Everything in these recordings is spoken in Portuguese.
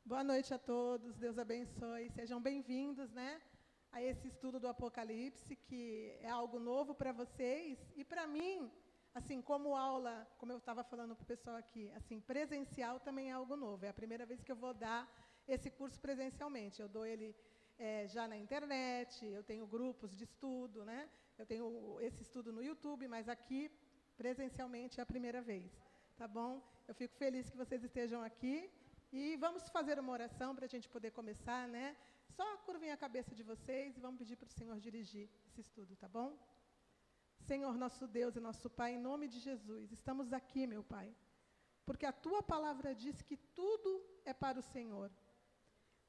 Boa noite a todos, Deus abençoe. Sejam bem-vindos, a esse estudo do Apocalipse, que é algo novo para vocês. E para mim, assim, como aula, como eu estava falando para o pessoal aqui, assim, presencial também é algo novo. É a primeira vez que eu vou dar esse curso presencialmente. Eu dou ele já na internet, eu tenho grupos de estudo, Eu tenho esse estudo no YouTube, mas aqui, presencialmente, é a primeira vez. Tá bom? Eu fico feliz que vocês estejam aqui. E vamos fazer uma oração para a gente poder começar, Só curvem a cabeça de vocês e vamos pedir para o Senhor dirigir esse estudo, tá bom? Senhor, nosso Deus e nosso Pai, em nome de Jesus, estamos aqui, meu Pai, porque a Tua palavra diz que tudo é para o Senhor.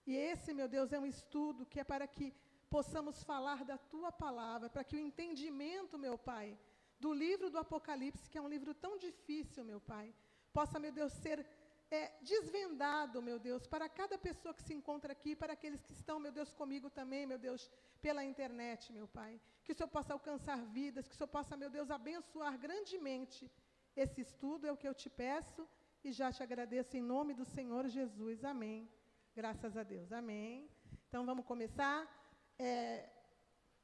E esse, meu Deus, é um estudo que é para que possamos falar da Tua palavra, para que o entendimento, meu Pai, do livro do Apocalipse, que é um livro tão difícil, meu Pai, possa, meu Deus, ser desvendado, meu Deus, para cada pessoa que se encontra aqui, para aqueles que estão, meu Deus, comigo também, meu Deus, pela internet, meu Pai. Que o Senhor possa alcançar vidas, que o Senhor possa, meu Deus, abençoar grandemente esse estudo, é o que eu te peço, e já te agradeço em nome do Senhor Jesus. Amém. Graças a Deus. Amém. Então, vamos começar.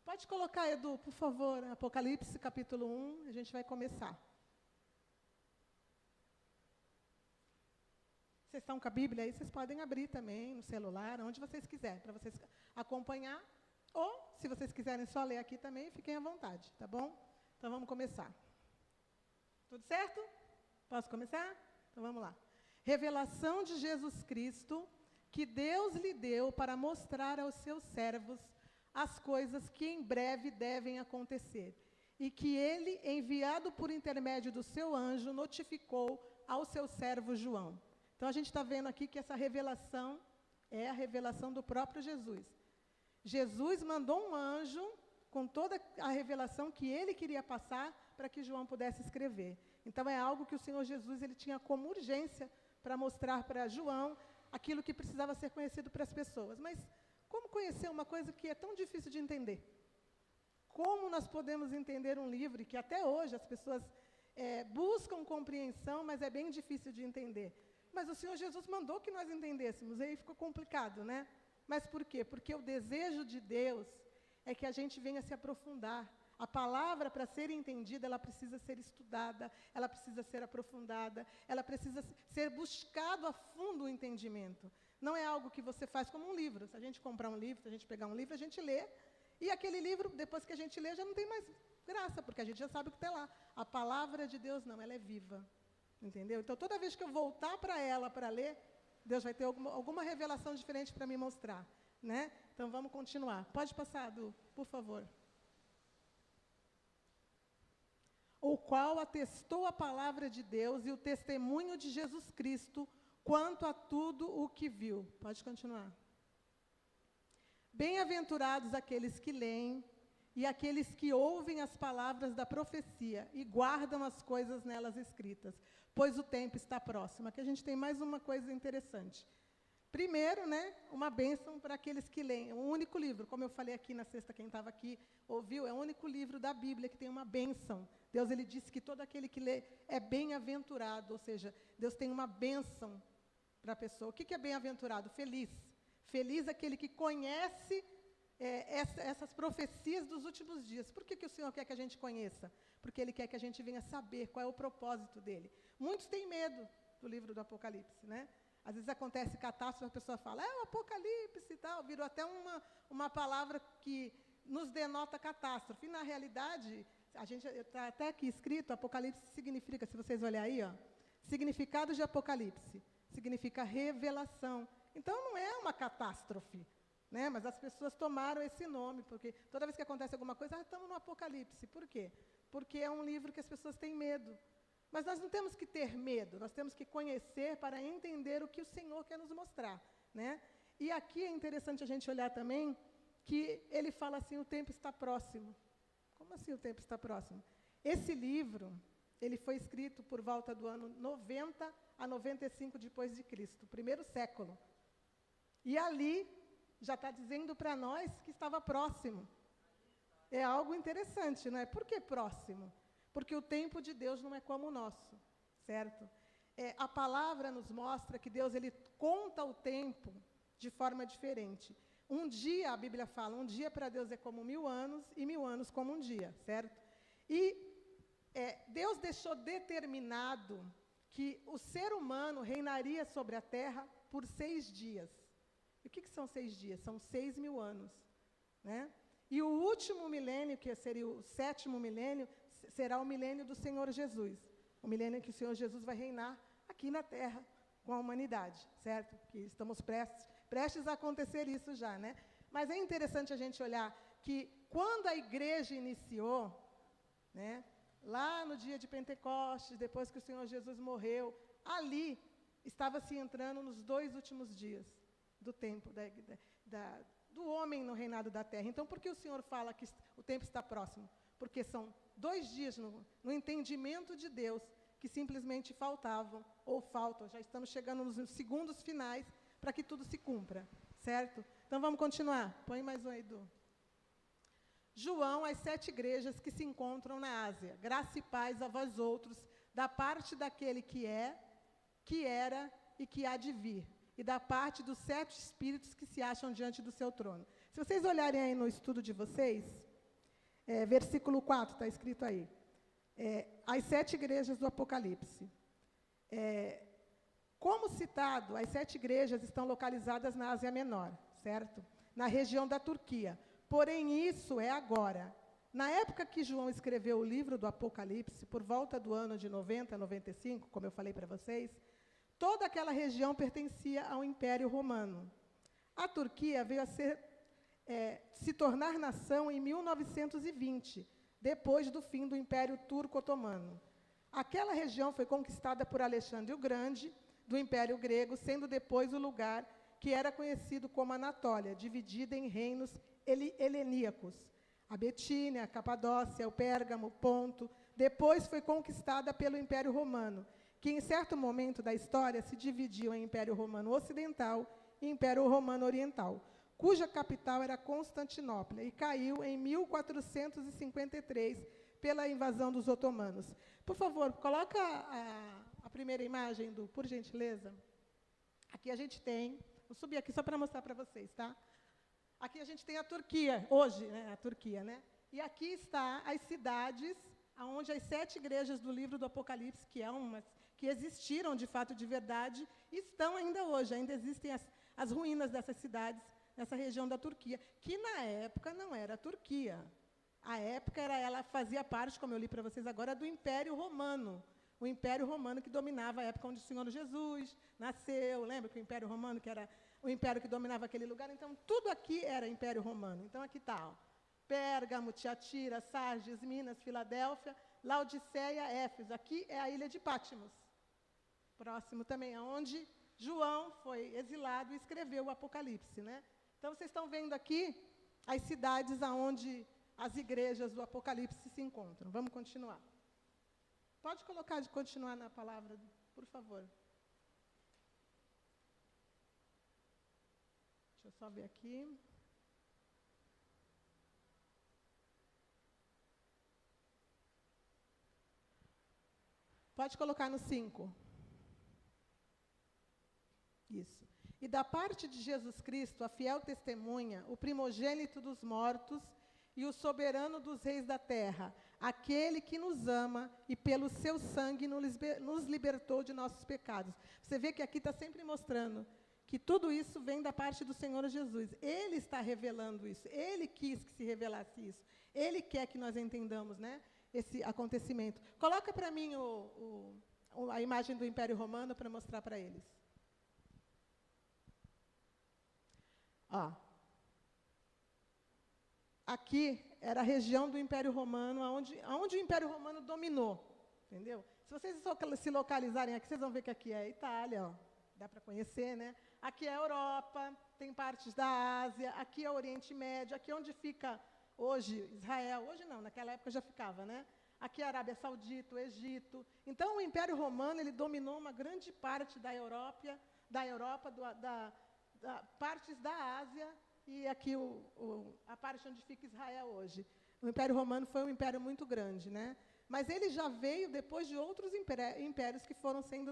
Pode colocar, Edu, por favor, Apocalipse, capítulo 1, a gente vai começar. Vocês estão com a Bíblia aí, vocês podem abrir também no celular, onde vocês quiserem, para vocês acompanhar. Ou, se vocês quiserem só ler aqui também, fiquem à vontade, tá bom? Então, vamos começar. Tudo certo? Posso começar? Então, vamos lá. Revelação de Jesus Cristo, que Deus lhe deu para mostrar aos seus servos as coisas que em breve devem acontecer, e que ele, enviado por intermédio do seu anjo, notificou ao seu servo João. Então, a gente está vendo aqui que essa revelação é a revelação do próprio Jesus. Jesus mandou um anjo com toda a revelação que ele queria passar para que João pudesse escrever. Então, é algo que o Senhor Jesus ele tinha como urgência para mostrar para João aquilo que precisava ser conhecido para as pessoas. Mas como conhecer uma coisa que é tão difícil de entender? Como nós podemos entender um livro que até hoje as pessoas buscam compreensão, mas é bem difícil de entender? Mas o Senhor Jesus mandou que nós entendêssemos, aí ficou complicado, Mas por quê? Porque o desejo de Deus é que a gente venha se aprofundar. A palavra, para ser entendida, ela precisa ser estudada, ela precisa ser aprofundada, ela precisa ser buscado a fundo o entendimento. Não é algo que você faz como um livro. Se a gente comprar um livro, se a gente pegar um livro, a gente lê, e aquele livro, depois que a gente lê, já não tem mais graça, porque a gente já sabe o que está lá. A palavra de Deus não, ela é viva. Entendeu? Então, toda vez que eu voltar para ela para ler, Deus vai ter alguma revelação diferente para me mostrar. Então, vamos continuar. Pode passar, Adu, por favor. O qual atestou a palavra de Deus e o testemunho de Jesus Cristo quanto a tudo o que viu. Pode continuar. Bem-aventurados aqueles que leem e aqueles que ouvem as palavras da profecia e guardam as coisas nelas escritas, pois o tempo está próximo. Aqui a gente tem mais uma coisa interessante. Primeiro, uma bênção para aqueles que leem. É um único livro, como eu falei aqui na sexta, quem estava aqui ouviu, é o único livro da Bíblia que tem uma bênção. Deus ele disse que todo aquele que lê é bem-aventurado, ou seja, Deus tem uma bênção para a pessoa. O que é bem-aventurado? Feliz. Feliz aquele que conhece essas profecias dos últimos dias. Por que o Senhor quer que a gente conheça? Porque Ele quer que a gente venha saber qual é o propósito dEle. Muitos têm medo do livro do Apocalipse, Às vezes acontece catástrofe, a pessoa fala, o Apocalipse e tal, virou até uma palavra que nos denota catástrofe. E, na realidade, está até aqui escrito, Apocalipse significa, se vocês olharem aí, significado de Apocalipse, significa revelação. Então, não é uma catástrofe, mas as pessoas tomaram esse nome, porque toda vez que acontece alguma coisa, estamos no Apocalipse. Por quê? Porque é um livro que as pessoas têm medo. Mas nós não temos que ter medo, nós temos que conhecer para entender o que o Senhor quer nos mostrar. E aqui é interessante a gente olhar também que ele fala assim, o tempo está próximo. Como assim o tempo está próximo? Esse livro, ele foi escrito por volta do ano 90 a 95 depois de Cristo, primeiro século. E ali já está dizendo para nós que estava próximo. É algo interessante, não é? Por que próximo? Porque o tempo de Deus não é como o nosso, certo? a palavra nos mostra que Deus ele conta o tempo de forma diferente. Um dia, a Bíblia fala, um dia para Deus é como 1000 anos e 1000 anos como um dia, certo? E Deus deixou determinado que o ser humano reinaria sobre a terra por 6 dias. E o que são 6 dias? São 6.000 anos, né? E o último milênio, que seria o 7º milênio, será o milênio do Senhor Jesus. O milênio em que o Senhor Jesus vai reinar aqui na terra com a humanidade, certo? Que estamos prestes a acontecer isso já, né? Mas é interessante a gente olhar que quando a igreja iniciou, né, lá no dia de Pentecostes, depois que o Senhor Jesus morreu, ali estava se entrando nos 2 últimos dias do tempo do homem no reinado da terra. Então, por que o Senhor fala que o tempo está próximo? Porque são 2 dias no entendimento de Deus que simplesmente faltavam, ou faltam. Já estamos chegando nos segundos finais para que tudo se cumpra, certo? Então, vamos continuar. Põe mais um, Edu. João, as 7 igrejas que se encontram na Ásia. Graça e paz a vós outros, da parte daquele que é, que era e que há de vir, e da parte dos 7 espíritos que se acham diante do seu trono. Se vocês olharem aí no estudo de vocês, versículo 4, está escrito aí. As 7 igrejas do Apocalipse. Como citado, as 7 igrejas estão localizadas na Ásia Menor, certo? Na região da Turquia. Porém, isso é agora. Na época que João escreveu o livro do Apocalipse, por volta do ano de 90 a 95, como eu falei para vocês, toda aquela região pertencia ao Império Romano. A Turquia veio a se tornar nação em 1920, depois do fim do Império Turco-Otomano. Aquela região foi conquistada por Alexandre o Grande, do Império Grego, sendo depois o lugar que era conhecido como Anatólia, dividida em reinos heleníacos. A Betínia, a Capadócia, o Pérgamo, o Ponto. Depois foi conquistada pelo Império Romano, que em certo momento da história se dividiu em Império Romano Ocidental e Império Romano Oriental, cuja capital era Constantinopla, e caiu em 1453 pela invasão dos otomanos. Por favor, coloca a primeira imagem, por gentileza. Aqui a gente tem, vou subir aqui só para mostrar para vocês, tá? Aqui a gente tem a Turquia, hoje, né, a Turquia, né? E aqui está as cidades onde as 7 igrejas do livro do Apocalipse, que existiram de fato de verdade, estão ainda hoje. Ainda existem as ruínas dessas cidades, nessa região da Turquia, que na época não era a Turquia. A época ela fazia parte, como eu li para vocês agora, do Império Romano. O Império Romano que dominava a época onde o Senhor Jesus nasceu. Lembra que o Império Romano, que era o império que dominava aquele lugar? Então, tudo aqui era Império Romano. Então, aqui está, Pérgamo, Tiatira, Sardes, Minas, Filadélfia, Laodiceia, Éfeso. Aqui é a ilha de Patmos. Próximo também, onde João foi exilado e escreveu o Apocalipse, né? Então, vocês estão vendo aqui as cidades onde as igrejas do Apocalipse se encontram. Vamos continuar. Pode continuar na palavra, por favor. Deixa eu só ver aqui. Pode colocar no 5. Isso. E da parte de Jesus Cristo, a fiel testemunha, o primogênito dos mortos e o soberano dos reis da terra, aquele que nos ama e pelo seu sangue nos libertou de nossos pecados. Você vê que aqui está sempre mostrando que tudo isso vem da parte do Senhor Jesus. Ele está revelando isso. Ele quis que se revelasse isso. Ele quer que nós entendamos, né, esse acontecimento. Coloca para mim a imagem do Império Romano para mostrar para eles. Ó. Aqui era a região do Império Romano, onde o Império Romano dominou, entendeu? Se vocês se localizarem aqui, vocês vão ver que aqui é a Itália, ó, dá para conhecer, né? Aqui é a Europa, tem partes da Ásia, aqui é o Oriente Médio, aqui é onde fica hoje Israel, hoje não, naquela época já ficava, né? Aqui é a Arábia Saudita, o Egito. Então, o Império Romano ele dominou uma grande parte da Europa, partes da Ásia, e aqui a parte onde fica Israel hoje. O Império Romano foi um império muito grande, né? Mas ele já veio depois de outros impérios que foram sendo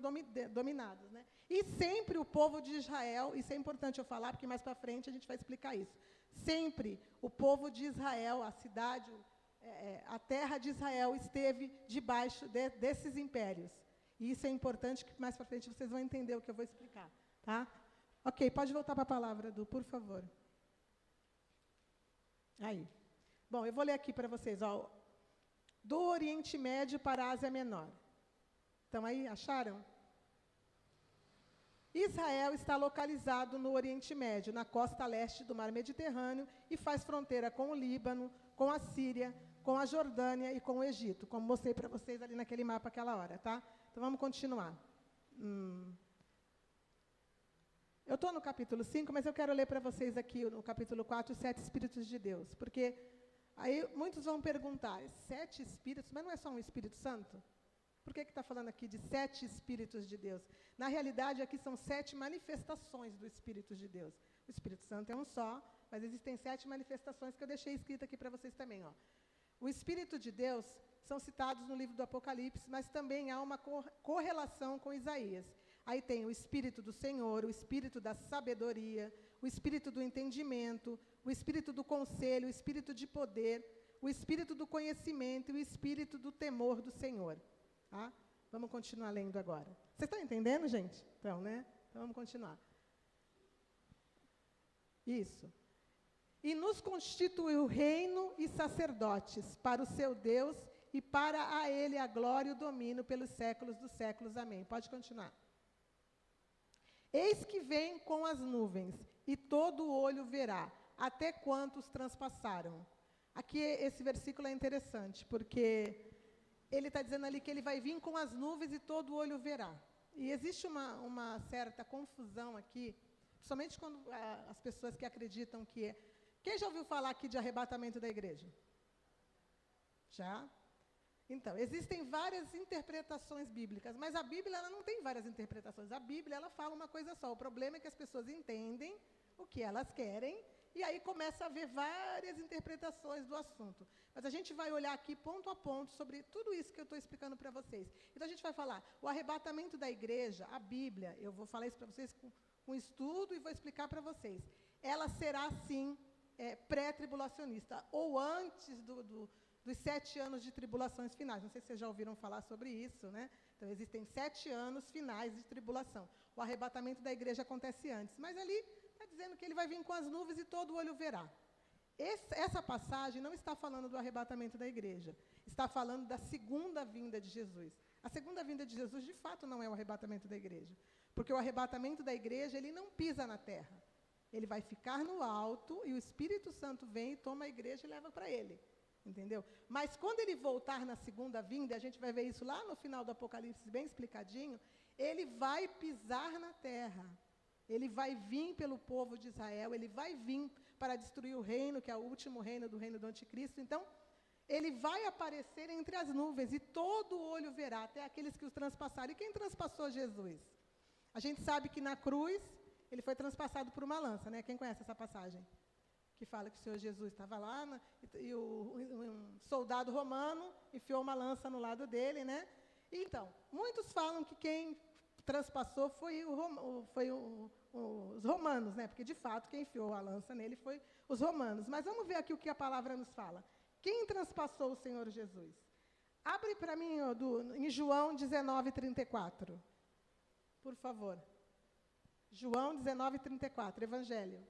dominados, né? E sempre o povo de Israel, isso é importante eu falar, porque mais para frente a gente vai explicar isso. Sempre o povo de Israel, a cidade, a terra de Israel esteve debaixo desses impérios. E isso é importante, que mais para frente vocês vão entender o que eu vou explicar. Tá? Ok, pode voltar para a palavra, Du, por favor. Aí. Bom, eu vou ler aqui para vocês. Ó, do Oriente Médio para a Ásia Menor. Estão aí? Acharam? Israel está localizado no Oriente Médio, na costa leste do Mar Mediterrâneo, e faz fronteira com o Líbano, com a Síria, com a Jordânia e com o Egito, como mostrei para vocês ali naquele mapa aquela hora, tá? Então, vamos continuar. Eu estou no capítulo 5, mas eu quero ler para vocês aqui, no capítulo 4, os 7 Espíritos de Deus, porque aí muitos vão perguntar, 7 Espíritos, mas não é só um Espírito Santo? Por que está falando aqui de 7 Espíritos de Deus? Na realidade, aqui são 7 manifestações do Espírito de Deus. O Espírito Santo é um só, mas existem 7 manifestações que eu deixei escrito aqui para vocês também. Ó. O Espírito de Deus são citados no livro do Apocalipse, mas também há uma correlação com Isaías. Aí tem o Espírito do Senhor, o Espírito da sabedoria, o Espírito do entendimento, o Espírito do conselho, o Espírito de poder, o Espírito do conhecimento e o Espírito do temor do Senhor. Tá? Vamos continuar lendo agora. Vocês estão entendendo, gente? Então, né? Então, vamos continuar. Isso. E nos constituiu reino e sacerdotes para o seu Deus e para a ele a glória e o domínio pelos séculos dos séculos. Amém. Pode continuar. Eis que vem com as nuvens, e todo o olho verá, até quantos transpassaram. Aqui esse versículo é interessante, porque ele está dizendo ali que ele vai vir com as nuvens e todo o olho verá. E existe uma certa confusão aqui, principalmente quando as pessoas que acreditam que é... Quem já ouviu falar aqui de arrebatamento da igreja? Já? Então, existem várias interpretações bíblicas, mas a Bíblia ela não tem várias interpretações. A Bíblia ela fala uma coisa só. O problema é que as pessoas entendem o que elas querem, e aí começa a haver várias interpretações do assunto. Mas a gente vai olhar aqui ponto a ponto sobre tudo isso que eu estou explicando para vocês. Então, a gente vai falar, o arrebatamento da igreja, a Bíblia, eu vou falar isso para vocês com estudo e vou explicar para vocês. Ela será, sim, pré-tribulacionista, ou antes dos 7 anos de tribulações finais. Não sei se vocês já ouviram falar sobre isso, né? Então, existem 7 anos finais de tribulação. O arrebatamento da igreja acontece antes, mas ali está dizendo que ele vai vir com as nuvens e todo o olho verá. Essa passagem não está falando do arrebatamento da igreja, está falando da segunda vinda de Jesus. A segunda vinda de Jesus, de fato, não é o arrebatamento da igreja, porque o arrebatamento da igreja, ele não pisa na terra. Ele vai ficar no alto e o Espírito Santo vem e toma a igreja e leva para ele. Entendeu? Mas quando ele voltar na segunda vinda, a gente vai ver isso lá no final do Apocalipse, bem explicadinho, ele vai pisar na terra. Ele vai vir pelo povo de Israel, ele vai vir para destruir o reino, que é o último reino do anticristo. Então, ele vai aparecer entre as nuvens e todo o olho verá, até aqueles que os transpassaram. E quem transpassou Jesus? A gente sabe que na cruz, ele foi transpassado por uma lança, né? Quem conhece essa passagem? Que fala que o Senhor Jesus estava lá, e um soldado romano enfiou uma lança no lado dele, né? Então, muitos falam que quem transpassou foi os romanos, né? Porque, de fato, quem enfiou a lança nele foi os romanos. Mas vamos ver aqui o que a palavra nos fala. Quem transpassou o Senhor Jesus? Abre para mim, em João 19:34. Por favor. João 19:34, Evangelho.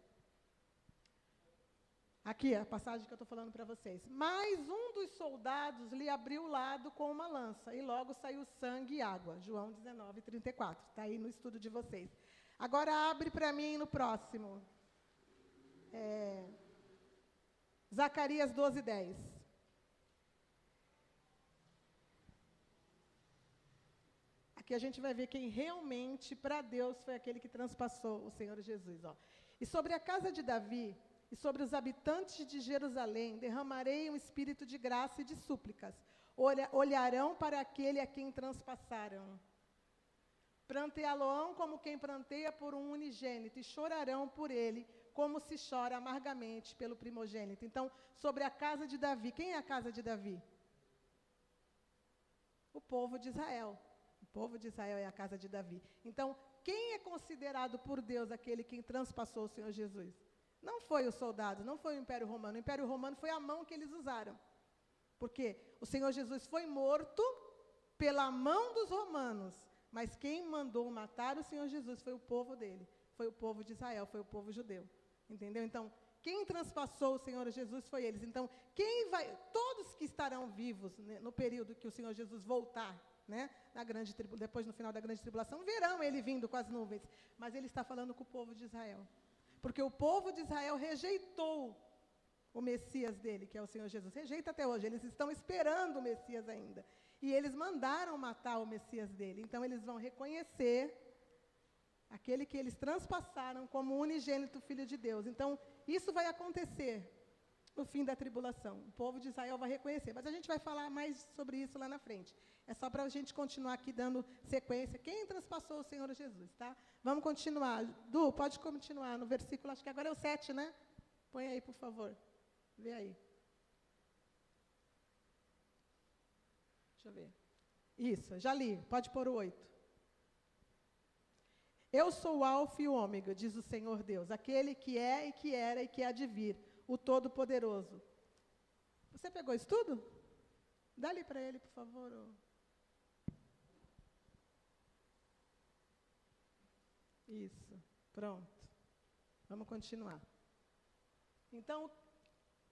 Aqui, a passagem que eu estou falando para vocês. Mas um dos soldados lhe abriu o lado com uma lança, e logo saiu sangue e água. João 19:34. Está aí no estudo de vocês. Agora abre para mim no próximo. Zacarias 12:10. Aqui a gente vai ver quem realmente, para Deus, foi aquele que transpassou o Senhor Jesus. Ó. E sobre a casa de Davi, e sobre os habitantes de Jerusalém, derramarei um espírito de graça e de súplicas. Olharão para aquele a quem transpassaram. Pranteá-lo-ão como quem pranteia por um unigênito, e chorarão por ele, como se chora amargamente pelo primogênito. Então, sobre a casa de Davi. Quem é a casa de Davi? O povo de Israel. O povo de Israel é a casa de Davi. Então, quem é considerado por Deus aquele que transpassou o Senhor Jesus? Não foi os soldados, não foi o Império Romano. O Império Romano foi a mão que eles usaram. Porque o Senhor Jesus foi morto pela mão dos romanos. Mas quem mandou matar o Senhor Jesus foi o povo dele. Foi o povo de Israel, foi o povo judeu. Entendeu? Então, quem transpassou o Senhor Jesus foi eles. Então, todos que estarão vivos, né, no período que o Senhor Jesus voltar, né, depois no final da grande tribulação, verão ele vindo com as nuvens. Mas ele está falando com o povo de Israel. Porque o povo de Israel rejeitou o Messias dele, que é o Senhor Jesus. Rejeita até hoje. Eles estão esperando o Messias ainda. E eles mandaram matar o Messias dele. Então, eles vão reconhecer aquele que eles transpassaram como unigênito Filho de Deus. Então, isso vai acontecer no fim da tribulação. O povo de Israel vai reconhecer. Mas a gente vai falar mais sobre isso lá na frente. É só para a gente continuar aqui dando sequência. Quem transpassou o Senhor Jesus, tá? Vamos continuar. Du, pode continuar no versículo, acho que agora é o 7, né? Põe aí, por favor. Vê aí. Deixa eu ver. Isso, já li. Pode pôr o 8. Eu sou o Alfa e o Ômega, diz o Senhor Deus, aquele que é e que era e que há de vir, o Todo-Poderoso. Você pegou isso tudo? Dá ali para ele, por favor. Isso, pronto. Vamos continuar. Então,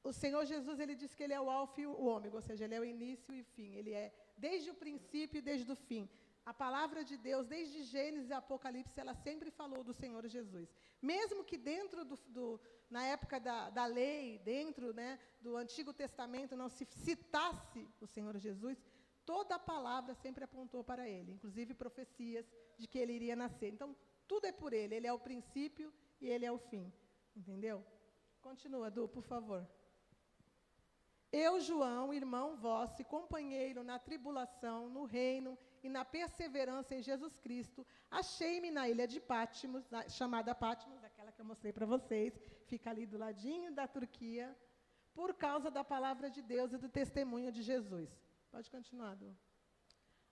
o Senhor Jesus, ele diz que ele é o Alfa e o Ômega, ou seja, ele é o início e o fim. Ele é desde o princípio e desde o fim. A palavra de Deus, desde Gênesis e Apocalipse, ela sempre falou do Senhor Jesus. Mesmo que dentro na época da lei, dentro, né, do Antigo Testamento, não se citasse o Senhor Jesus, toda a palavra sempre apontou para ele, inclusive profecias de que ele iria nascer. Então, tudo é por ele. Ele é o princípio e ele é o fim. Entendeu? Continua, Du, por favor. Eu, João, irmão vosso e companheiro na tribulação, no reino e na perseverança em Jesus Cristo, achei-me na ilha de Patmos, chamada Patmos, aquela que eu mostrei para vocês, fica ali do ladinho da Turquia, por causa da palavra de Deus e do testemunho de Jesus. Pode continuar, Du.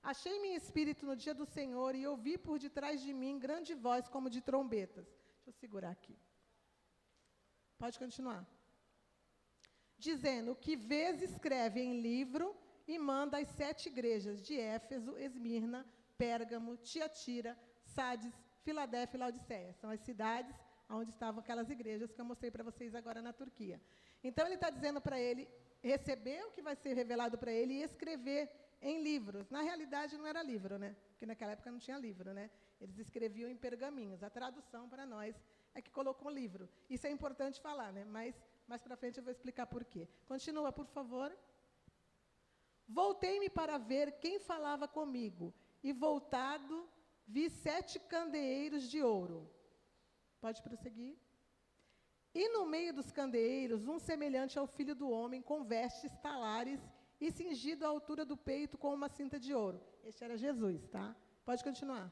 Achei-me em espírito no dia do Senhor e ouvi por detrás de mim grande voz como de trombetas. Deixa eu segurar aqui. Pode continuar. Dizendo, o que vês escreve em livro e manda às 7 igrejas de Éfeso, Esmirna, Pérgamo, Tiatira, Sardes, Filadélfia e Laodiceia. São as cidades onde estavam aquelas igrejas que eu mostrei para vocês agora na Turquia. Então, ele está dizendo para ele receber o que vai ser revelado para ele e escrever em livros. Na realidade, não era livro, né? Porque naquela época não tinha livro, né? Eles escreviam em pergaminhos. A tradução para nós é que colocou livro. Isso é importante falar, né? Mas mais para frente eu vou explicar por quê. Continua, por favor. Voltei-me para ver quem falava comigo, e voltado, vi 7 candeeiros de ouro. Pode prosseguir. E no meio dos candeeiros, um semelhante ao Filho do Homem, com vestes talares e cingido à altura do peito com uma cinta de ouro. Este era Jesus, tá? Pode continuar.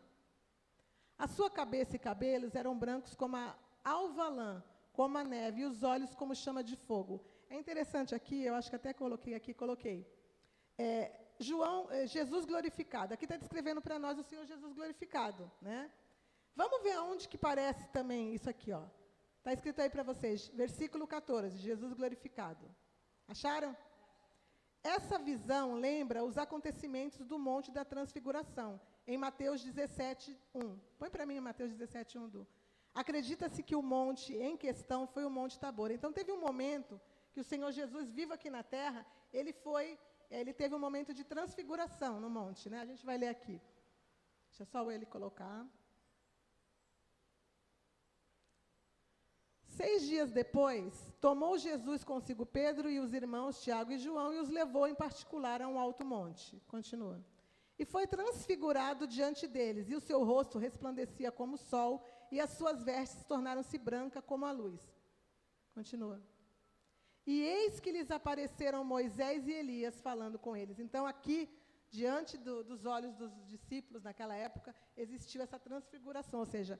A sua cabeça e cabelos eram brancos como a alva lã, como a neve, e os olhos como chama de fogo. É interessante aqui, eu acho que até coloquei. Jesus glorificado. Aqui está descrevendo para nós o Senhor Jesus glorificado, né? Vamos ver aonde que parece também isso aqui, ó. Está escrito aí para vocês, versículo 14, Jesus glorificado. Acharam? Essa visão lembra os acontecimentos do Monte da Transfiguração, em Mateus 17:1. Põe para mim Mateus 17:1, Du. Acredita-se que o monte em questão foi o Monte Tabor. Então, teve um momento que o Senhor Jesus, vivo aqui na terra, ele teve um momento de transfiguração no monte, né? A gente vai ler aqui. Deixa só ele colocar. 6 dias depois, tomou Jesus consigo Pedro e os irmãos Tiago e João e os levou em particular a um alto monte. Continua. E foi transfigurado diante deles, e o seu rosto resplandecia como o sol, e as suas vestes tornaram-se brancas como a luz. Continua. E eis que lhes apareceram Moisés e Elias falando com eles. Então, aqui, diante dos olhos dos discípulos naquela época, existiu essa transfiguração, ou seja,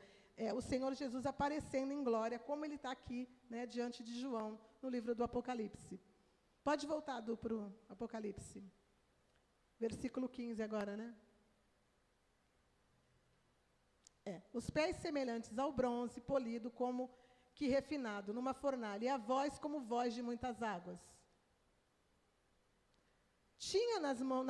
o Senhor Jesus aparecendo em glória, como ele está aqui, né, diante de João, no livro do Apocalipse. Pode voltar, Du, para o Apocalipse. Versículo 15 agora, né? Os pés semelhantes ao bronze, polido como que refinado numa fornalha, e a voz como voz de muitas águas. Tinha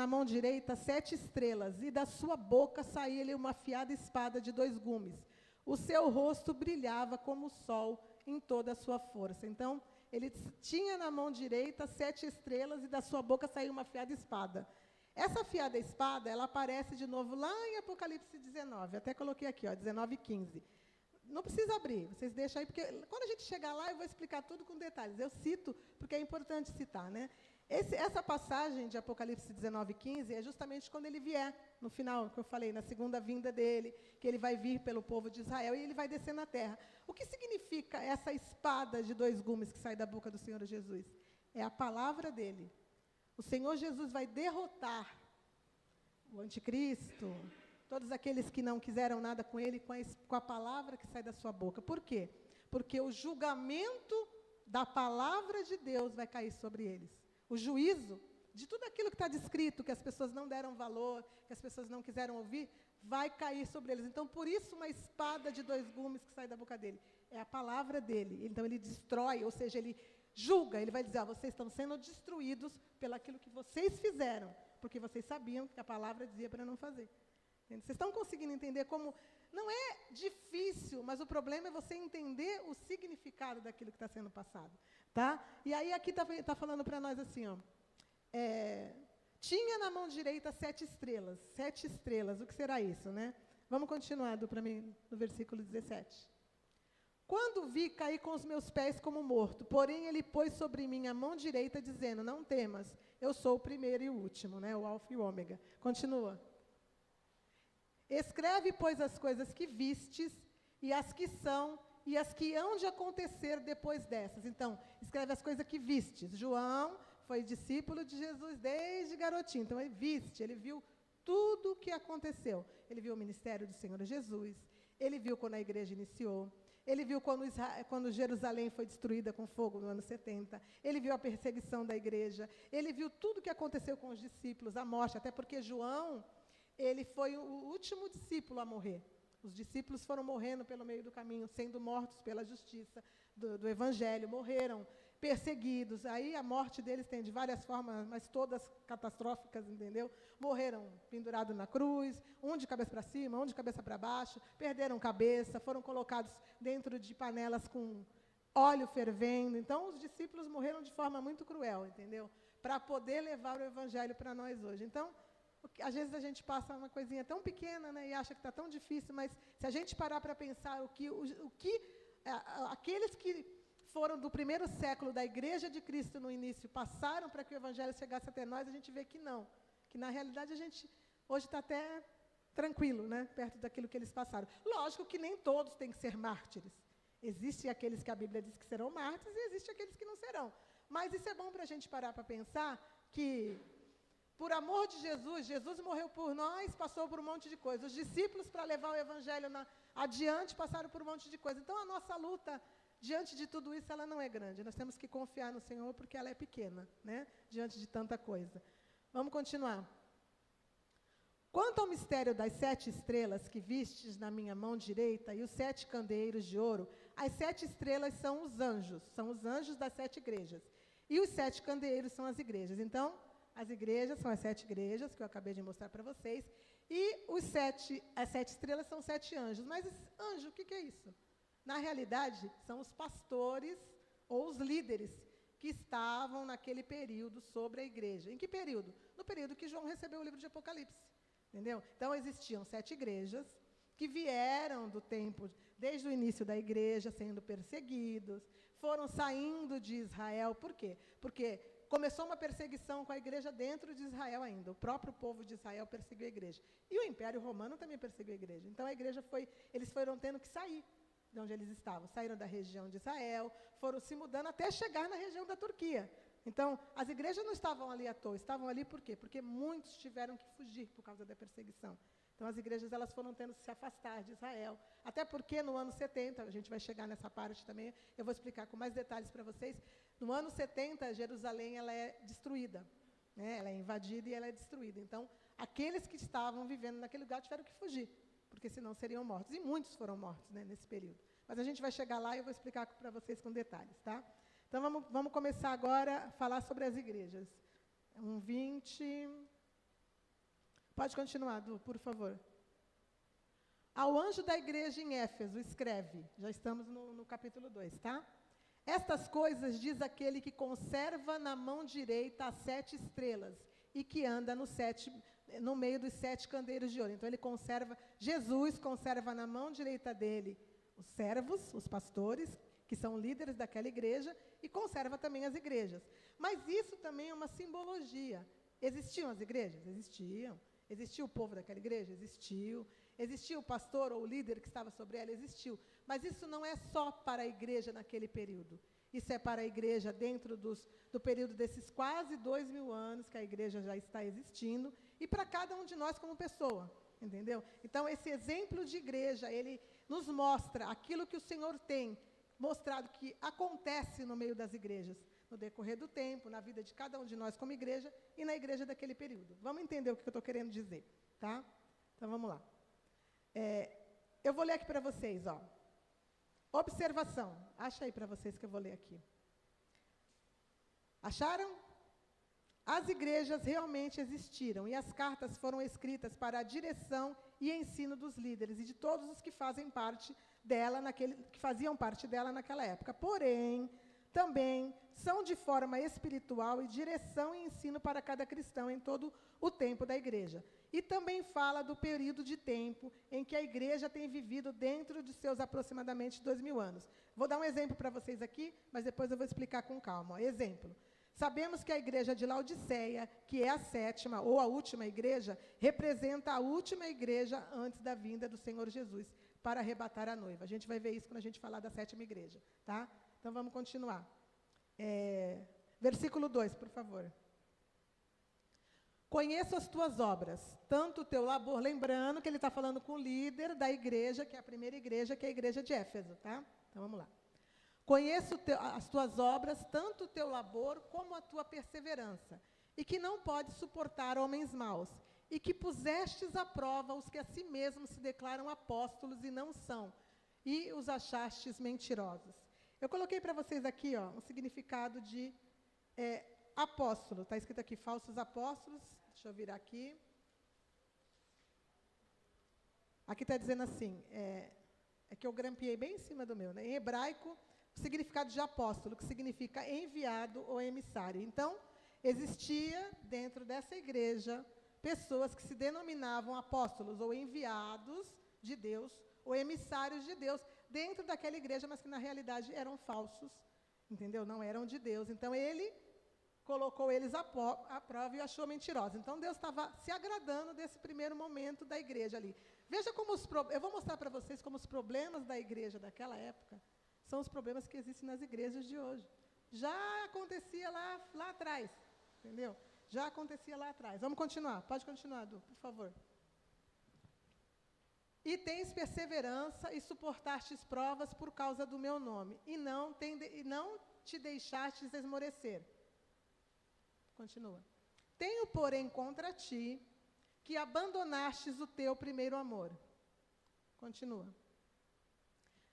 na mão direita 7 estrelas, e da sua boca saía-lhe uma afiada espada de 2 gumes. O seu rosto brilhava como o sol em toda a sua força. Então, ele tinha na mão direita 7 estrelas, e da sua boca saía uma afiada espada. Essa afiada espada, ela aparece de novo lá em Apocalipse 19. Até coloquei aqui, 19 e 15. Não precisa abrir, vocês deixam aí, porque quando a gente chegar lá, eu vou explicar tudo com detalhes. Eu cito, porque é importante citar, né? Essa passagem de Apocalipse 19 e 15 é justamente quando ele vier, no final, que eu falei, na segunda vinda dele, que ele vai vir pelo povo de Israel e ele vai descer na terra. O que significa essa espada de 2 gumes que sai da boca do Senhor Jesus? É a palavra dele. O Senhor Jesus vai derrotar o anticristo, todos aqueles que não quiseram nada com ele, com a palavra que sai da sua boca. Por quê? Porque o julgamento da palavra de Deus vai cair sobre eles. O juízo de tudo aquilo que está descrito, que as pessoas não deram valor, que as pessoas não quiseram ouvir, vai cair sobre eles. Então, por isso, uma espada de 2 gumes que sai da boca dele. É a palavra dele. Então, ele destrói, ou seja, ele julga, ele vai dizer, vocês estão sendo destruídos pelaquilo que vocês fizeram, porque vocês sabiam que a palavra dizia para não fazer. Vocês estão conseguindo entender como... Não é difícil, mas o problema é você entender o significado daquilo que está sendo passado. Tá? E aí aqui está falando para nós assim, tinha na mão direita 7 estrelas. 7 estrelas, o que será isso, né? Vamos continuar para mim no versículo 17. Quando vi, caí com os meus pés como morto, porém ele pôs sobre mim a mão direita, dizendo, não temas, eu sou o primeiro e o último, né? O alfa e o ômega. Continua. Escreve, pois, as coisas que vistes, e as que são, e as que hão de acontecer depois dessas. Então, escreve as coisas que vistes. João foi discípulo de Jesus desde garotinho. Então, ele viste, ele viu tudo o que aconteceu. Ele viu o ministério do Senhor Jesus, ele viu quando a igreja iniciou, ele viu quando Jerusalém foi destruída com fogo no ano 70, ele viu a perseguição da igreja, ele viu tudo o que aconteceu com os discípulos, a morte, até porque João, ele foi o último discípulo a morrer. Os discípulos foram morrendo pelo meio do caminho, sendo mortos pela justiça do Evangelho, morreram perseguidos. Aí a morte deles tem de várias formas, mas todas catastróficas, entendeu? Morreram pendurados na cruz, um de cabeça para cima, um de cabeça para baixo, perderam cabeça, foram colocados dentro de panelas com óleo fervendo. Então, os discípulos morreram de forma muito cruel, entendeu? Para poder levar o Evangelho para nós hoje. Então, às vezes a gente passa uma coisinha tão pequena, né, e acha que está tão difícil, mas se a gente parar para pensar aqueles que foram do primeiro século da Igreja de Cristo no início, passaram para que o Evangelho chegasse até nós, a gente vê que não. Que, na realidade, a gente hoje está até tranquilo, né, perto daquilo que eles passaram. Lógico que nem todos têm que ser mártires. Existem aqueles que a Bíblia diz que serão mártires e existem aqueles que não serão. Mas isso é bom para a gente parar para pensar que, por amor de Jesus, Jesus morreu por nós, passou por um monte de coisa. Os discípulos, para levar o Evangelho adiante, passaram por um monte de coisa. Então, a nossa luta, diante de tudo isso, ela não é grande. Nós temos que confiar no Senhor, porque ela é pequena, né? Diante de tanta coisa. Vamos continuar. Quanto ao mistério das 7 estrelas que vistes na minha mão direita e os 7 candeeiros de ouro, as 7 estrelas são os anjos das 7 igrejas. E os 7 candeeiros são as igrejas. Então, as igrejas são as 7 igrejas, que eu acabei de mostrar para vocês, e as 7 estrelas são 7 anjos. Mas anjo, o que é isso? Na realidade, são os pastores ou os líderes que estavam naquele período sobre a igreja. Em que período? No período que João recebeu o livro de Apocalipse. Entendeu? Então, existiam 7 igrejas que vieram do tempo, desde o início da igreja, sendo perseguidos, foram saindo de Israel. Por quê? Porque começou uma perseguição com a igreja dentro de Israel ainda. O próprio povo de Israel perseguiu a igreja. E o Império Romano também perseguiu a igreja. Então, eles foram tendo que sair de onde eles estavam. Saíram da região de Israel, foram se mudando até chegar na região da Turquia. Então, as igrejas não estavam ali à toa, estavam ali por quê? Porque muitos tiveram que fugir por causa da perseguição. Então, as igrejas elas foram tendo que se afastar de Israel. Até porque no ano 70, a gente vai chegar nessa parte também, eu vou explicar com mais detalhes para vocês, no ano 70, Jerusalém ela é destruída. né? Ela é invadida e ela é destruída. Então, aqueles que estavam vivendo naquele lugar tiveram que fugir, porque senão seriam mortos. E muitos foram mortos, né, nesse período. Mas a gente vai chegar lá e eu vou explicar para vocês com detalhes, tá? Então, vamos começar agora a falar sobre as igrejas. 1:20. Pode continuar, Du, por favor. Ao anjo da igreja em Éfeso, escreve. Já estamos no capítulo 2, tá? Estas coisas diz aquele que conserva na mão direita as 7 estrelas e que anda no meio dos 7 candeiros de ouro. Então, Jesus conserva na mão direita dele os servos, os pastores, que são líderes daquela igreja, e conserva também as igrejas. Mas isso também é uma simbologia. Existiam as igrejas? Existiam. Existiu o povo daquela igreja? Existiu. Existiu o pastor ou o líder que estava sobre ela? Existiu. Mas isso não é só para a igreja naquele período. Isso é para a igreja dentro do período desses quase 2.000 anos que a igreja já está existindo, e para cada um de nós como pessoa, entendeu? Então, esse exemplo de igreja, ele nos mostra aquilo que o Senhor tem mostrado que acontece no meio das igrejas, no decorrer do tempo, na vida de cada um de nós como igreja e na igreja daquele período. Vamos entender o que eu estou querendo dizer, tá? Então, vamos lá. Eu vou ler aqui para vocês, ó. Observação. Acha aí para vocês que eu vou ler aqui. Acharam? As igrejas realmente existiram e as cartas foram escritas para a direção e ensino dos líderes e de todos os que faziam parte dela naquela época. Porém, também são de forma espiritual e direção e ensino para cada cristão em todo o tempo da igreja. E também fala do período de tempo em que a igreja tem vivido dentro de seus aproximadamente 2.000 anos. Vou dar um exemplo para vocês aqui, mas depois eu vou explicar com calma. Exemplo. Sabemos que a igreja de Laodiceia, que é a 7ª ou a última igreja, representa a última igreja antes da vinda do Senhor Jesus para arrebatar a noiva. A gente vai ver isso quando a gente falar da 7ª igreja, tá? Então, vamos continuar. Versículo 2, por favor. Conheço as tuas obras, tanto o teu labor, lembrando que ele está falando com o líder da igreja, que é a primeira igreja, que é a igreja de Éfeso, tá? Então, vamos lá. Conheço as tuas obras, tanto o teu labor como a tua perseverança, e que não podes suportar homens maus, e que pusestes à prova os que a si mesmos se declaram apóstolos e não são, e os achastes mentirosos. Eu coloquei para vocês aqui, ó, um significado de apóstolo. Está escrito aqui, falsos apóstolos. Deixa eu virar aqui. Aqui está dizendo assim, é que eu grampeei bem em cima do meu, né? Em hebraico, o significado de apóstolo, que significa enviado ou emissário. Então, existia dentro dessa igreja pessoas que se denominavam apóstolos ou enviados de Deus, ou emissários de Deus, dentro daquela igreja, mas que na realidade eram falsos, entendeu? Não eram de Deus. Então, ele colocou eles à prova e achou mentirosos. Então, Deus estava se agradando desse primeiro momento da igreja ali. Veja como eu vou mostrar para vocês como os problemas da igreja daquela época são os problemas que existem nas igrejas de hoje. Já acontecia lá atrás, entendeu? Já acontecia lá atrás. Vamos continuar. Pode continuar, Du, por favor. E tens perseverança e suportastes provas por causa do meu nome, e não te deixastes esmorecer. Continua. Tenho, porém, contra ti, que abandonastes o teu primeiro amor. Continua.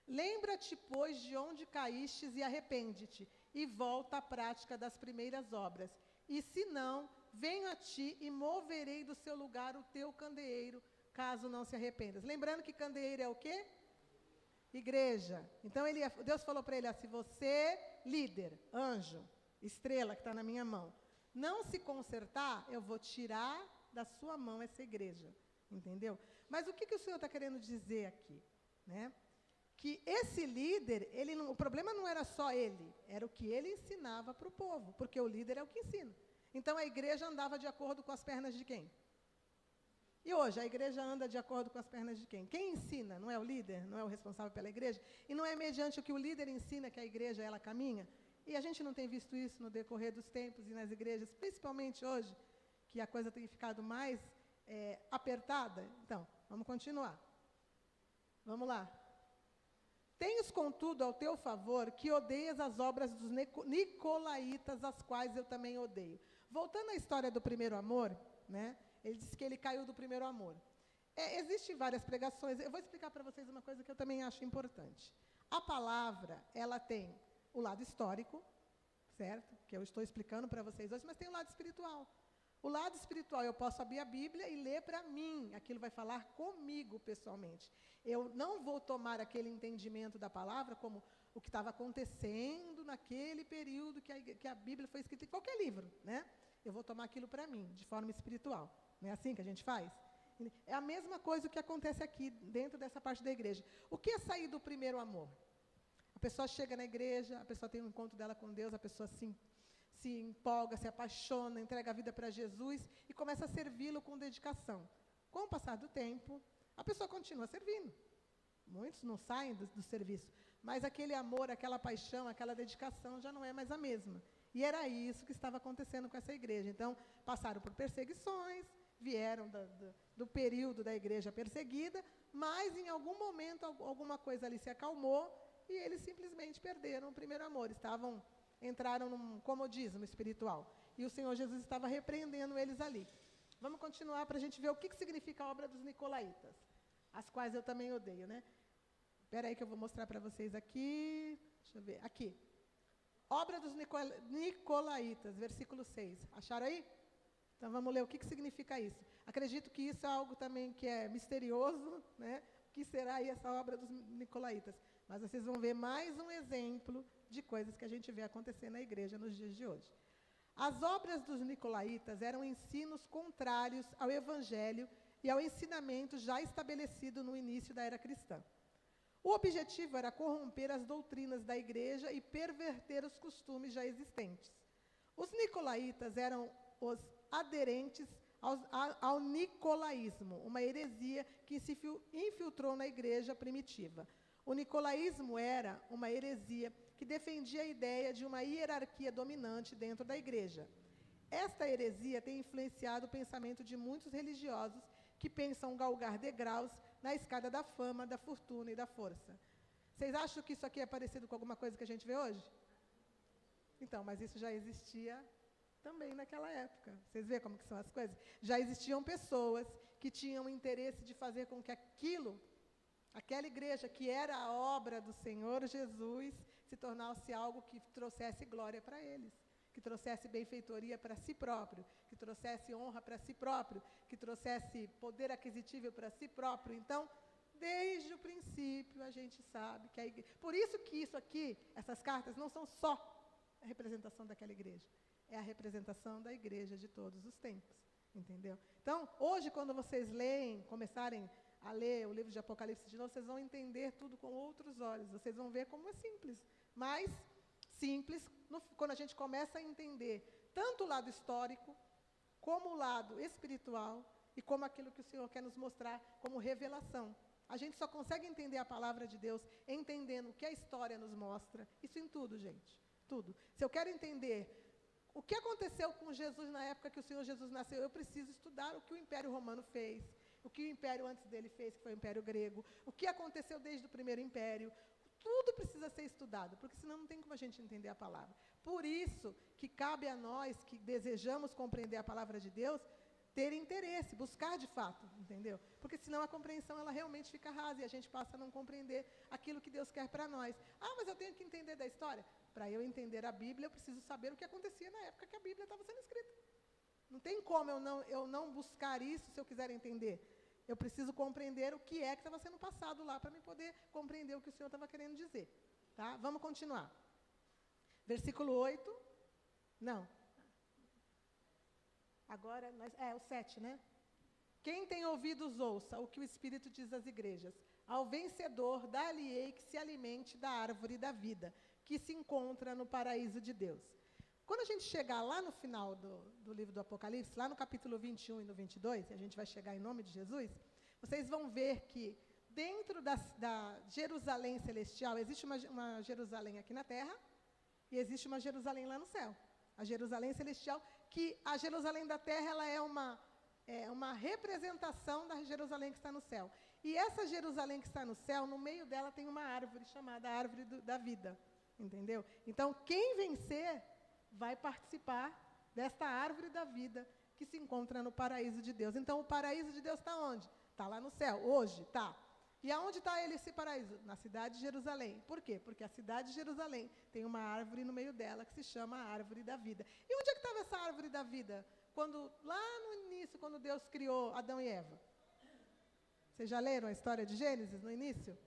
Lembra-te, pois, de onde caístes e arrepende-te, e volta à prática das primeiras obras. E se não, venho a ti e moverei do seu lugar o teu candeeiro, caso não se arrependas. Lembrando que candeeiro é o quê? Igreja. Então, Deus falou para ele, se você, líder, anjo, estrela que está na minha mão, não se consertar, eu vou tirar da sua mão essa igreja. Entendeu? Mas o que o Senhor está querendo dizer aqui? Né? Que esse líder, o problema não era só ele, era o que ele ensinava para o povo, porque o líder é o que ensina. Então, a igreja andava de acordo com as pernas de quem? E hoje, a igreja anda de acordo com as pernas de quem? Quem ensina? Não é o líder? Não é o responsável pela igreja? E não é mediante o que o líder ensina que a igreja, ela caminha? E a gente não tem visto isso no decorrer dos tempos e nas igrejas, principalmente hoje, que a coisa tem ficado mais apertada? Então, vamos continuar. Vamos lá. Tens, contudo, ao teu favor, que odeias as obras dos nicolaítas, as quais eu também odeio. Voltando à história do primeiro amor, né? Ele disse que ele caiu do primeiro amor. Existem várias pregações. Eu vou explicar para vocês uma coisa que eu também acho importante. A palavra, ela tem o lado histórico, certo? Que eu estou explicando para vocês hoje, mas tem o lado espiritual. O lado espiritual, eu posso abrir a Bíblia e ler para mim. Aquilo vai falar comigo pessoalmente. Eu não vou tomar aquele entendimento da palavra como o que estava acontecendo naquele período que a Bíblia foi escrita em qualquer livro, né? Eu vou tomar aquilo para mim, de forma espiritual. Não é assim que a gente faz? É a mesma coisa que acontece aqui, dentro dessa parte da igreja. O que é sair do primeiro amor? A pessoa chega na igreja, a pessoa tem um encontro dela com Deus, a pessoa se empolga, se apaixona, entrega a vida para Jesus e começa a servi-lo com dedicação. Com o passar do tempo, a pessoa continua servindo. Muitos não saem do serviço, mas aquele amor, aquela paixão, aquela dedicação já não é mais a mesma. E era isso que estava acontecendo com essa igreja. Então, passaram por perseguições, vieram do período da igreja perseguida, mas em algum momento alguma coisa ali se acalmou e eles simplesmente perderam o primeiro amor. Entraram num comodismo espiritual. E o Senhor Jesus estava repreendendo eles ali. Vamos continuar para a gente ver o que significa a obra dos nicolaítas, as quais eu também odeio, né? Espera aí que eu vou mostrar para vocês aqui. Deixa eu ver. Aqui. Obra dos nicolaítas, versículo 6. Acharam aí? Então, vamos ler o que significa isso. Acredito que isso é algo também que é misterioso, né? O que será aí essa obra dos nicolaítas? Mas vocês vão ver mais um exemplo de coisas que a gente vê acontecer na igreja nos dias de hoje. As obras dos nicolaítas eram ensinos contrários ao evangelho e ao ensinamento já estabelecido no início da era cristã. O objetivo era corromper as doutrinas da igreja e perverter os costumes já existentes. Os nicolaítas eram os aderentes ao nicolaísmo, uma heresia que se infiltrou na igreja primitiva. O nicolaísmo era uma heresia que defendia a ideia de uma hierarquia dominante dentro da igreja. Esta heresia tem influenciado o pensamento de muitos religiosos que pensam galgar degraus na escada da fama, da fortuna e da força. Vocês acham que isso aqui é parecido com alguma coisa que a gente vê hoje? Então, mas isso já existia também naquela época. Vocês veem como que são as coisas? Já existiam pessoas que tinham interesse de fazer com que aquela igreja que era a obra do Senhor Jesus, se tornasse algo que trouxesse glória para eles, que trouxesse benfeitoria para si próprio, que trouxesse honra para si próprio, que trouxesse poder aquisitivo para si próprio. Então, desde o princípio, a gente sabe que a igreja... Por isso que isso aqui, essas cartas, não são só a representação daquela igreja, é a representação da igreja de todos os tempos, entendeu? Então, hoje, quando vocês começarem a ler o livro de Apocalipse de novo, vocês vão entender tudo com outros olhos, vocês vão ver como é simples, mas simples, quando a gente começa a entender tanto o lado histórico, como o lado espiritual, e como aquilo que o Senhor quer nos mostrar como revelação. A gente só consegue entender a palavra de Deus entendendo o que a história nos mostra, isso em tudo, gente, tudo. Se eu quero entender o que aconteceu com Jesus na época que o Senhor Jesus nasceu, eu preciso estudar o que o Império Romano fez, o que o Império antes dele fez, que foi o Império Grego, o que aconteceu desde o primeiro Império. Tudo precisa ser estudado, porque senão não tem como a gente entender a palavra. Por isso que cabe a nós, que desejamos compreender a palavra de Deus, ter interesse, buscar de fato, entendeu? Porque senão a compreensão ela realmente fica rasa e a gente passa a não compreender aquilo que Deus quer para nós. Ah, mas eu tenho que entender da história. Para eu entender a Bíblia, eu preciso saber o que acontecia na época que a Bíblia estava sendo escrita. Não tem como eu não buscar isso se eu quiser entender. Eu preciso compreender o que é que estava sendo passado lá para me poder compreender o que o Senhor estava querendo dizer. Tá? Vamos continuar. Versículo 8. Não. Agora, o 7, né? Quem tem ouvidos, ouça o que o Espírito diz às igrejas. Ao vencedor, dar-lhe-ei que se alimente da árvore da vida, que se encontra no paraíso de Deus. Quando a gente chegar lá no final do livro do Apocalipse, lá no capítulo 21 e no 22, e a gente vai chegar em nome de Jesus, vocês vão ver que dentro da Jerusalém celestial, existe uma Jerusalém aqui na terra e existe uma Jerusalém lá no céu. A Jerusalém celestial, que a Jerusalém da terra ela é uma representação da Jerusalém que está no céu. E essa Jerusalém que está no céu, no meio dela tem uma árvore chamada árvore da vida, entendeu? Então, quem vencer vai participar desta árvore da vida que se encontra no paraíso de Deus. Então, o paraíso de Deus está onde? Está lá no céu, hoje, está. E aonde está esse paraíso? Na cidade de Jerusalém. Por quê? Porque a cidade de Jerusalém tem uma árvore no meio dela que se chama a árvore da vida. E onde é que estava essa árvore da vida? Lá no início, quando Deus criou Adão e Eva. Vocês já leram a história de Gênesis no início?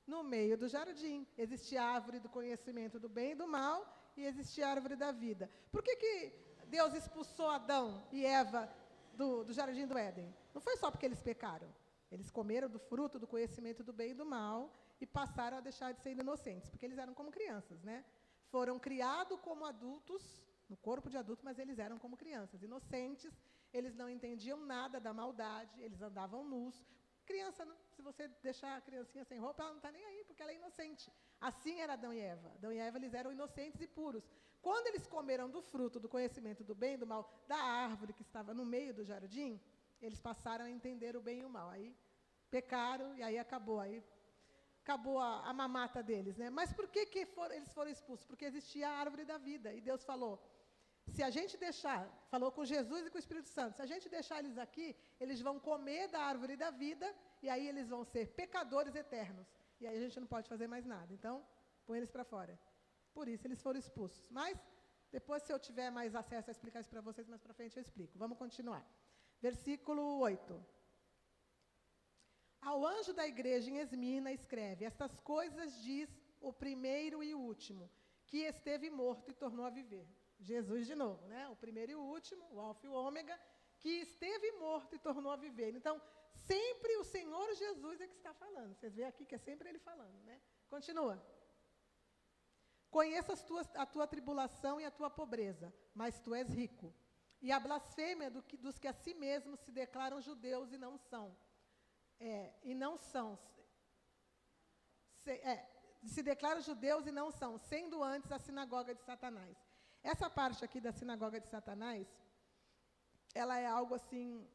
No meio do jardim. Existia a árvore do conhecimento do bem e do mal e existia a árvore da vida. Por que Deus expulsou Adão e Eva do jardim do Éden? Não foi só porque eles pecaram. Eles comeram do fruto do conhecimento do bem e do mal e passaram a deixar de ser inocentes, porque eles eram como crianças, né? Foram criados como adultos, no corpo de adulto, mas eles eram como crianças, inocentes, eles não entendiam nada da maldade, eles andavam nus. Criança, se você deixar a criancinha sem roupa, ela não está nem aí, porque ela é inocente. Assim era Adão e Eva. Adão e Eva, eles eram inocentes e puros. Quando eles comeram do fruto do conhecimento do bem e do mal, da árvore que estava no meio do jardim, eles passaram a entender o bem e o mal. Aí pecaram e aí acabou. Aí acabou a mamata deles, né? Mas por que eles foram expulsos? Porque existia a árvore da vida. E Deus falou, se a gente deixar, falou com Jesus e com o Espírito Santo, se a gente deixar eles aqui, eles vão comer da árvore da vida e aí eles vão ser pecadores eternos. E aí a gente não pode fazer mais nada. Então, põe eles para fora. Por isso eles foram expulsos. Mas, depois, se eu tiver mais acesso a explicar isso para vocês, mais para frente eu explico. Vamos continuar. Versículo 8. Ao anjo da igreja em Esmina escreve, estas coisas diz o primeiro e o último, que esteve morto e tornou a viver. Jesus de novo, né? O primeiro e o último, o alfa e o ômega, que esteve morto e tornou a viver. Então, sempre o Senhor Jesus é que está falando. Vocês veem aqui que é sempre Ele falando, né? Continua. Conheça a tua tribulação e a tua pobreza, mas tu és rico. E a blasfêmia dos que a si mesmos se declaram judeus e não são. Se declaram judeus e não são, sendo antes a sinagoga de Satanás. Essa parte aqui da sinagoga de Satanás, ela é algo assim,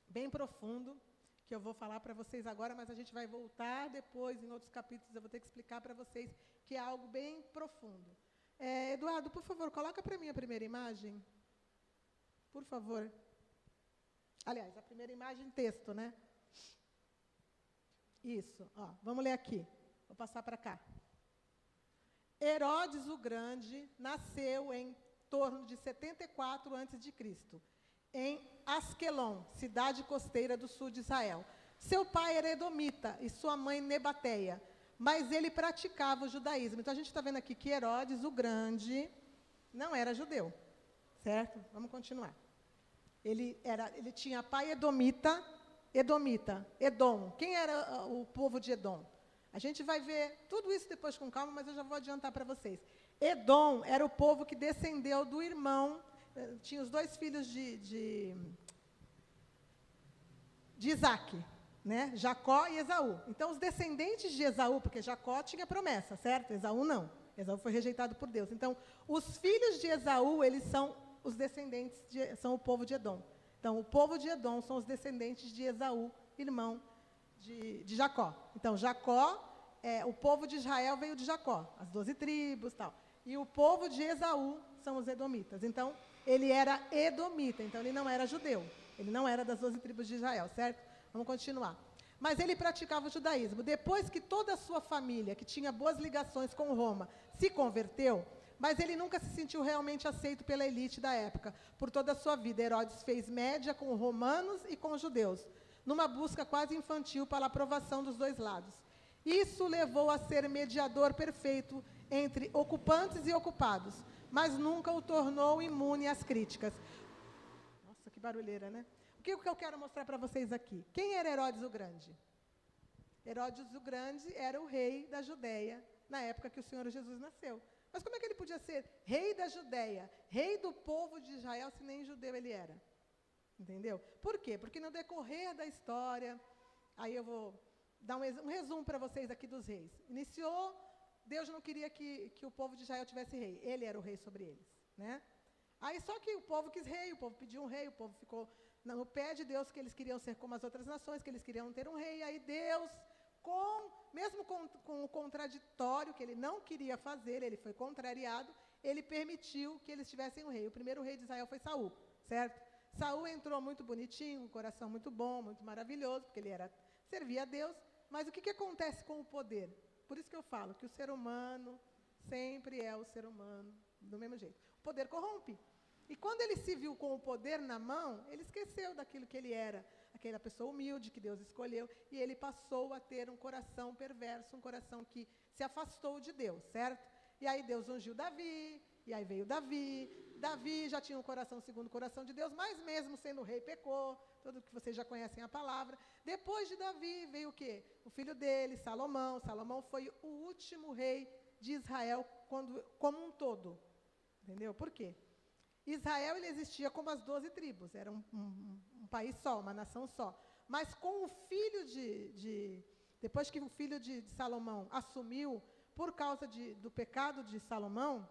bem profundo, que eu vou falar para vocês agora, mas a gente vai voltar depois, em outros capítulos, eu vou ter que explicar para vocês, que é algo bem profundo. Eduardo, por favor, coloca para mim a primeira imagem. Por favor. Aliás, a primeira imagem, texto, né? Isso, ó, vamos ler aqui. Vou passar para cá. Herodes o Grande nasceu em torno de 74 a.C., em Asquelon, cidade costeira do sul de Israel. Seu pai era edomita e sua mãe Nebateia, mas ele praticava o judaísmo. Então, a gente está vendo aqui que Herodes o Grande não era judeu, certo? Vamos continuar. Ele tinha pai edomita, Edom. Quem era o povo de Edom? A gente vai ver tudo isso depois com calma, mas eu já vou adiantar para vocês. Edom era o povo que descendeu do irmão, tinha os dois filhos de Isaac, né? Jacó e Esaú. Então, os descendentes de Esaú, porque Jacó tinha promessa, certo? Esaú não. Esaú foi rejeitado por Deus. Então, os filhos de Esaú, eles são os descendentes, são o povo de Edom. Então, o povo de Edom são os descendentes de Esaú, irmão de Jacó. Então, o povo de Israel veio de Jacó, as 12 tribos e tal. E o povo de Esaú são os edomitas. Então, ele era edomita, então ele não era judeu. Ele não era das 12 tribos de Israel, certo? Vamos continuar. Mas ele praticava o judaísmo. Depois que toda a sua família, que tinha boas ligações com Roma, se converteu, mas ele nunca se sentiu realmente aceito pela elite da época. Por toda a sua vida, Herodes fez média com romanos e com judeus, numa busca quase infantil pela aprovação dos dois lados. Isso levou a ser mediador perfeito entre ocupantes e ocupados, mas nunca o tornou imune às críticas. Nossa, que barulheira, né? O que eu quero mostrar para vocês aqui? Quem era Herodes o Grande? Herodes o Grande era o rei da Judéia, na época que o Senhor Jesus nasceu. Mas como é que ele podia ser rei da Judéia, rei do povo de Israel, se nem judeu ele era? Entendeu? Por quê? Porque no decorrer da história, aí eu vou dar um resumo para vocês aqui dos reis. Iniciou, Deus não queria que o povo de Israel tivesse rei. Ele era o rei sobre eles, né? Aí só que o povo quis rei, o povo pediu um rei, o povo ficou no pé de Deus que eles queriam ser como as outras nações, que eles queriam ter um rei. Aí Deus, mesmo com o contraditório, que ele não queria fazer, ele foi contrariado, ele permitiu que eles tivessem um rei. O primeiro rei de Israel foi Saul, certo? Saul entrou muito bonitinho, com um coração muito bom, muito maravilhoso, porque ele servia a Deus. Mas o que acontece com o poder? Por isso que eu falo que o ser humano sempre é o ser humano, do mesmo jeito. O poder corrompe. E quando ele se viu com o poder na mão, ele esqueceu daquilo que ele era, aquela pessoa humilde que Deus escolheu, e ele passou a ter um coração perverso, um coração que se afastou de Deus, certo? E aí Deus ungiu Davi, e aí veio Davi. Davi já tinha um coração segundo o coração de Deus, mas mesmo sendo rei, pecou, tudo que vocês já conhecem a palavra. Depois de Davi veio o quê? O filho dele, Salomão. Salomão foi o último rei de Israel como um todo. Entendeu? Por quê? Israel ele existia como as 12 tribos, era um país só, uma nação só. Mas com o filho depois que o filho de Salomão assumiu, por causa do pecado de Salomão,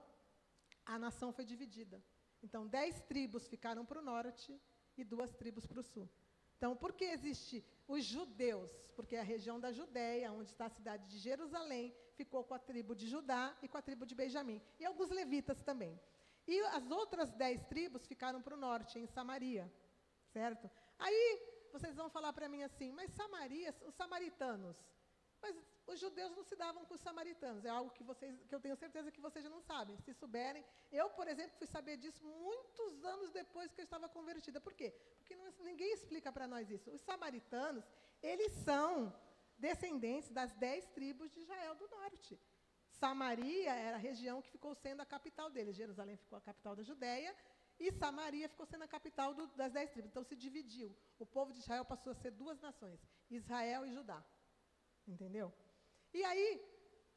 a nação foi dividida. Então, 10 tribos ficaram para o norte e 2 tribos para o sul. Então, por que existe os judeus? Porque a região da Judéia, onde está a cidade de Jerusalém, ficou com a tribo de Judá e com a tribo de Benjamim. E alguns levitas também. E as outras 10 tribos ficaram para o norte, em Samaria, certo? Aí, vocês vão falar para mim assim, mas Samaria, os samaritanos, mas os judeus não se davam com os samaritanos, é algo que eu tenho certeza que vocês já não sabem. Se souberem, eu, por exemplo, fui saber disso muitos anos depois que eu estava convertida. Por quê? Porque ninguém explica para nós isso. Os samaritanos, eles são descendentes das 10 tribos de Israel do norte. Samaria era a região que ficou sendo a capital deles. Jerusalém ficou a capital da Judéia e Samaria ficou sendo a capital das 10 tribos. Então, se dividiu. O povo de Israel passou a ser 2 nações, Israel e Judá. Entendeu? E aí,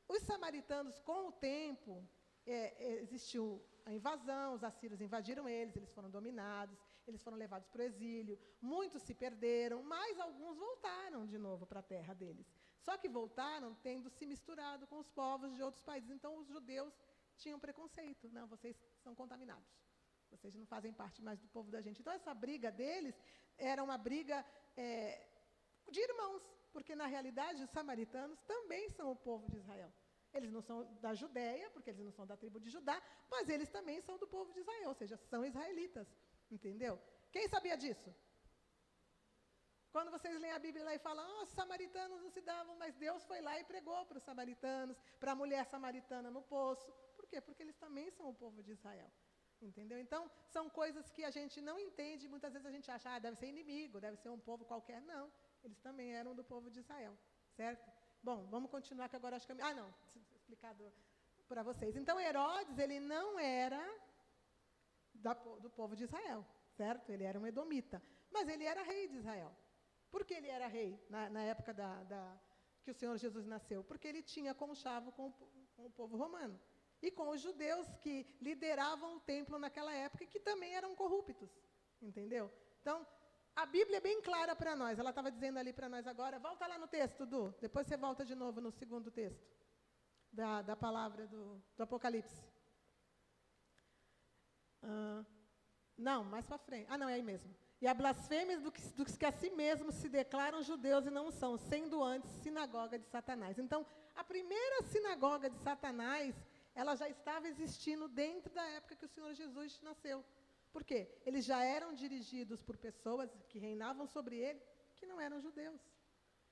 os samaritanos, com o tempo, existiu a invasão, os assírios invadiram eles foram dominados, eles foram levados para o exílio, muitos se perderam, mas alguns voltaram de novo para a terra deles. Só que voltaram tendo se misturado com os povos de outros países. Então, os judeus tinham preconceito. Não, vocês são contaminados. Vocês não fazem parte mais do povo da gente. Então, essa briga deles era uma briga de irmãos, porque, na realidade, os samaritanos também são o povo de Israel. Eles não são da Judéia, porque eles não são da tribo de Judá, mas eles também são do povo de Israel, ou seja, são israelitas. Entendeu? Quem sabia disso? Quando vocês leem a Bíblia lá e falam, os samaritanos não se davam, mas Deus foi lá e pregou para os samaritanos, para a mulher samaritana no poço. Por quê? Porque eles também são o povo de Israel. Entendeu? Então, são coisas que a gente não entende, muitas vezes a gente acha, deve ser inimigo, deve ser um povo qualquer. Não, eles também eram do povo de Israel, certo? Bom, vamos continuar, que agora acho que... explicado para vocês. Então, Herodes, ele não era do povo de Israel, certo? Ele era um edomita, mas ele era rei de Israel. Por que ele era rei na época que o Senhor Jesus nasceu? Porque ele tinha conchavo com o povo romano e com os judeus que lideravam o templo naquela época e que também eram corruptos, entendeu? Então, a Bíblia é bem clara para nós. Ela estava dizendo ali para nós agora. Volta lá no texto, Du. Depois você volta de novo no segundo texto da palavra do Apocalipse. Não, mais para frente. Não, é aí mesmo. E a blasfêmia dos que a si mesmos se declaram judeus e não são, sendo antes sinagoga de Satanás. Então, a primeira sinagoga de Satanás, ela já estava existindo dentro da época que o Senhor Jesus nasceu. Por quê? Eles já eram dirigidos por pessoas que reinavam sobre ele, que não eram judeus,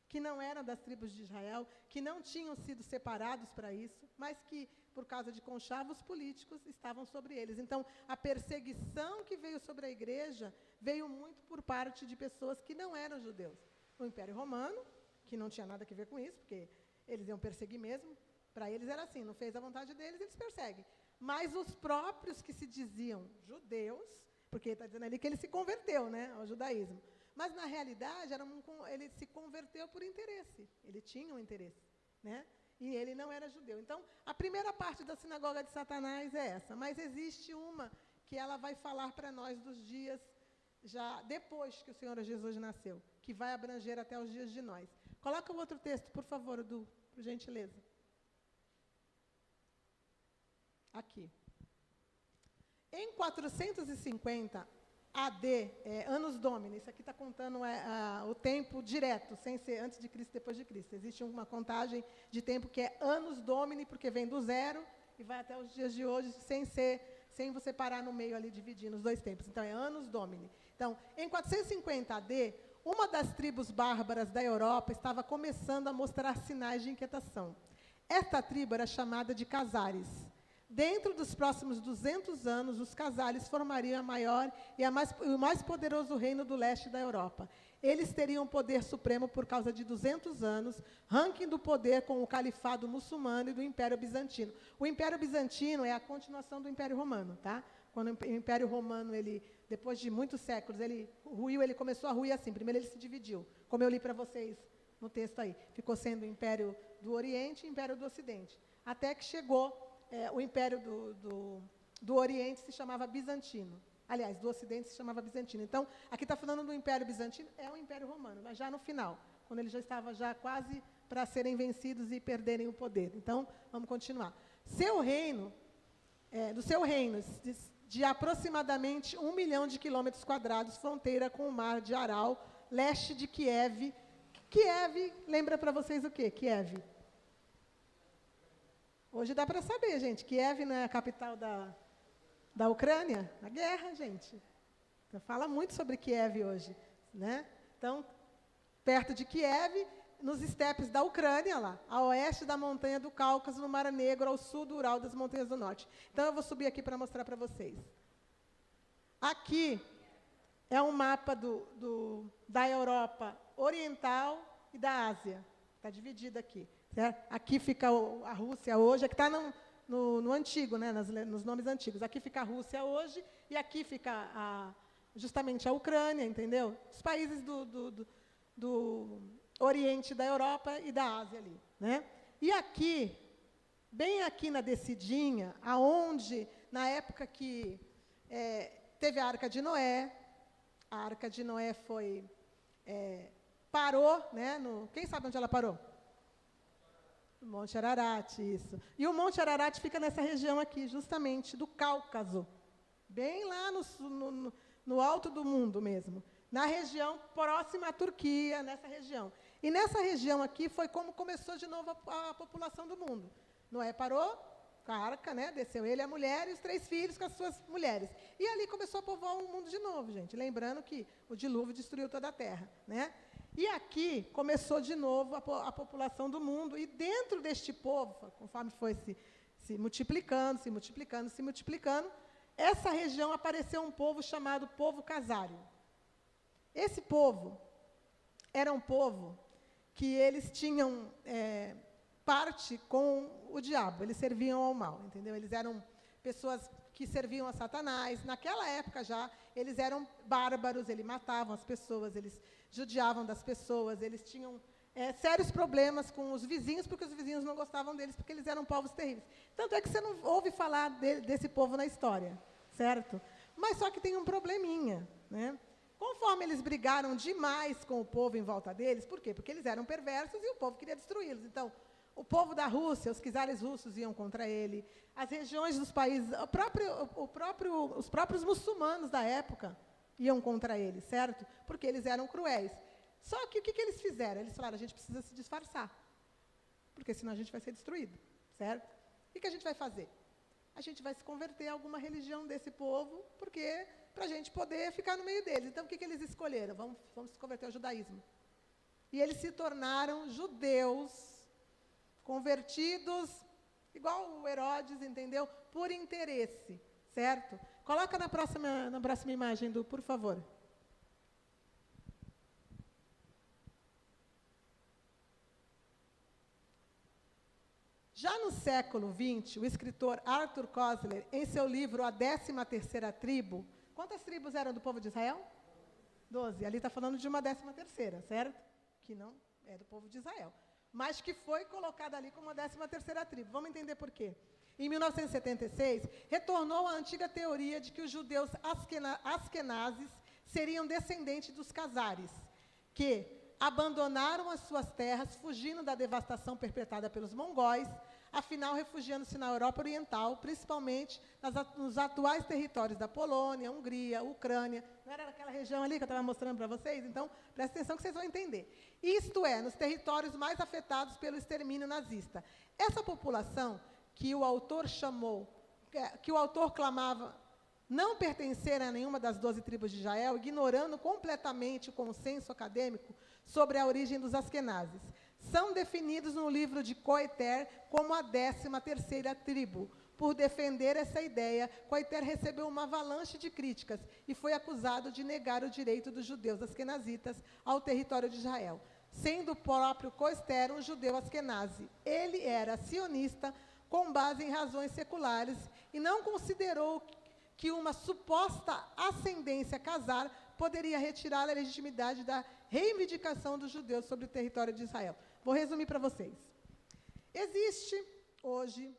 que não eram das tribos de Israel, que não tinham sido separados para isso, mas que, por causa de conchavos políticos, estavam sobre eles. Então, a perseguição que veio sobre a igreja veio muito por parte de pessoas que não eram judeus. O Império Romano, que não tinha nada a ver com isso, porque eles iam perseguir mesmo, para eles era assim, não fez a vontade deles, eles perseguem. Mas os próprios que se diziam judeus, porque está dizendo ali que ele se converteu, né, ao judaísmo, mas, na realidade, ele se converteu por interesse. Ele tinha um interesse, né? E ele não era judeu. Então, a primeira parte da sinagoga de Satanás é essa. Mas existe uma que ela vai falar para nós dos dias já depois que o Senhor Jesus nasceu, que vai abranger até os dias de nós. Coloca o outro texto, por favor, Du, por gentileza. Aqui. Em 450 AD, Annus Domini, isso aqui está contando o tempo direto, sem ser antes de Cristo e depois de Cristo. Existe uma contagem de tempo que é Annus Domini, porque vem do zero e vai até os dias de hoje, sem você parar no meio ali, dividindo os dois tempos. Então, é Annus Domini. Então, em 450 AD, uma das tribos bárbaras da Europa estava começando a mostrar sinais de inquietação. Esta tribo era chamada de Casares. Dentro dos próximos 200 anos, os Casares formariam a maior e o mais poderoso reino do leste da Europa. Eles teriam poder supremo por causa de 200 anos, ranking do poder com o califado muçulmano e do Império Bizantino. O Império Bizantino é a continuação do Império Romano, tá? Quando o Império Romano, depois de muitos séculos, ele começou a ruir assim. Primeiro ele se dividiu, como eu li para vocês no texto aí. Ficou sendo o Império do Oriente e o Império do Ocidente. Até que chegou o Império do Oriente, se chamava Bizantino. Aliás, do Ocidente se chamava Bizantino. Então, aqui está falando do Império Bizantino, é o Império Romano, mas já no final, quando ele já estava quase para serem vencidos e perderem o poder. Então, vamos continuar. Do seu reino, de aproximadamente 1 milhão de quilômetros quadrados, fronteira com o mar de Aral, leste de Kiev. Kiev, lembra para vocês o quê? Kiev. Hoje dá para saber, gente. Kiev não é a capital da Ucrânia? A guerra, gente. Então, fala muito sobre Kiev hoje, né? Então, perto de Kiev, nos estepes da Ucrânia, lá, a oeste da montanha do Cáucaso, no Mar Negro, ao sul do Ural, das montanhas do norte. Então, eu vou subir aqui para mostrar para vocês. Aqui é um mapa da Europa Oriental e da Ásia. Está dividido aqui. Certo? Aqui fica a Rússia hoje, aqui está no antigo, né, nos nomes antigos. Aqui fica a Rússia hoje e aqui fica justamente a Ucrânia, entendeu? Os países do Oriente da Europa e da Ásia ali, né? E aqui, bem aqui na descidinha, aonde na época que teve a Arca de Noé, a Arca de Noé parou, né? Quem sabe onde ela parou? O Monte Ararat, isso. E o Monte Ararat fica nessa região aqui, justamente, do Cáucaso. Bem lá no alto do mundo mesmo. Na região próxima à Turquia, nessa região. E nessa região aqui foi como começou de novo a população do mundo. Noé parou com a arca, né? Desceu ele, a mulher e os 3 filhos com as suas mulheres. E ali começou a povoar o mundo de novo, gente. Lembrando que o dilúvio destruiu toda a terra, né? E aqui começou de novo a população do mundo, e dentro deste povo, conforme foi se multiplicando, essa região apareceu um povo chamado povo casário. Esse povo era um povo que eles tinham parte com o diabo, eles serviam ao mal, entendeu? Eles eram pessoas que serviam a Satanás. Naquela época já, eles eram bárbaros, eles matavam as pessoas, eles judiavam das pessoas, eles tinham sérios problemas com os vizinhos, porque os vizinhos não gostavam deles, porque eles eram povos terríveis. Tanto é que você não ouve falar desse povo na história, certo? Mas só que tem um probleminha, né? Conforme eles brigaram demais com o povo em volta deles, por quê? Porque eles eram perversos e o povo queria destruí-los. Então, o povo da Rússia, os czares russos iam contra ele, as regiões dos países, os próprios muçulmanos da época iam contra ele, certo? Porque eles eram cruéis. Só que o que eles fizeram? Eles falaram, a gente precisa se disfarçar, porque senão a gente vai ser destruído, certo? O que a gente vai fazer? A gente vai se converter a alguma religião desse povo, porque para a gente poder ficar no meio deles. Então, o que eles escolheram? Vamos se converter ao judaísmo. E eles se tornaram judeus, convertidos, igual o Herodes, entendeu? Por interesse, certo? Coloca na próxima imagem, por favor. Já no século XX, o escritor Arthur Koestler, em seu livro A 13ª Tribo, quantas tribos eram do povo de Israel? 12. Ali está falando de uma 13ª, certo? Que não é do povo de Israel, mas que foi colocada ali como a 13ª tribo. Vamos entender por quê. Em 1976, retornou a antiga teoria de que os judeus askenazes seriam descendentes dos casares, que abandonaram as suas terras, fugindo da devastação perpetrada pelos mongóis, afinal refugiando-se na Europa Oriental, principalmente nos atuais territórios da Polônia, Hungria, Ucrânia. Não era aquela região ali que eu estava mostrando para vocês? Então, presta atenção que vocês vão entender. Isto é, nos territórios mais afetados pelo extermínio nazista. Essa população que o autor clamava não pertencer a nenhuma das 12 tribos de Israel, ignorando completamente o consenso acadêmico sobre a origem dos askenazes. São definidos no livro de Koiter como a 13ª tribo. Por defender essa ideia, Koiter recebeu uma avalanche de críticas e foi acusado de negar o direito dos judeus askenazitas ao território de Israel. Sendo o próprio Koiter um judeu askenazi, ele era sionista com base em razões seculares e não considerou que uma suposta ascendência casar poderia retirar a legitimidade da reivindicação dos judeus sobre o território de Israel. Vou resumir para vocês. Existe, hoje,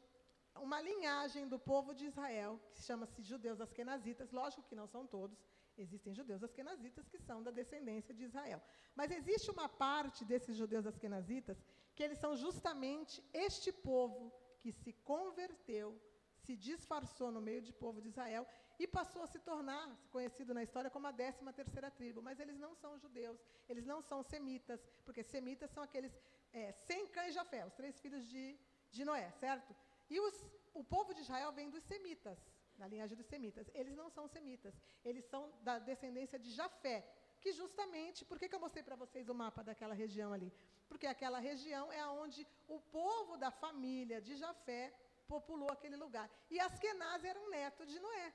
uma linhagem do povo de Israel, que chama-se judeus askenazitas, lógico que não são todos, existem judeus askenazitas que são da descendência de Israel. Mas existe uma parte desses judeus askenazitas que eles são justamente este povo que se converteu, se disfarçou no meio de povo de Israel e passou a se tornar conhecido na história como a 13ª tribo. Mas eles não são judeus, eles não são semitas, porque semitas são aqueles Sem, Cã e Jafé, os 3 filhos de Noé, certo? E o povo de Israel vem dos semitas, na linhagem dos semitas. Eles não são semitas, eles são da descendência de Jafé, que justamente, por que eu mostrei para vocês o mapa daquela região ali? Porque aquela região é onde o povo da família de Jafé populou aquele lugar. E Askenaz era um neto de Noé,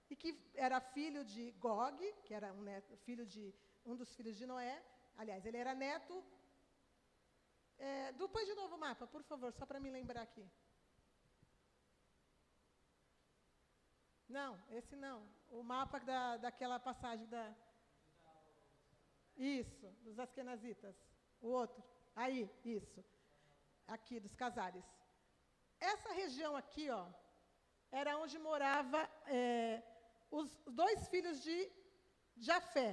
e que era filho de Gog, que era um dos filhos de Noé. Aliás, ele era neto... depois de novo o mapa, por favor, só para me lembrar aqui. Não, esse não. O mapa daquela passagem da... Isso, dos askenazitas. O outro. Aí, isso. Aqui, dos casares. Essa região aqui, ó, era onde morava os 2 filhos de Jafé,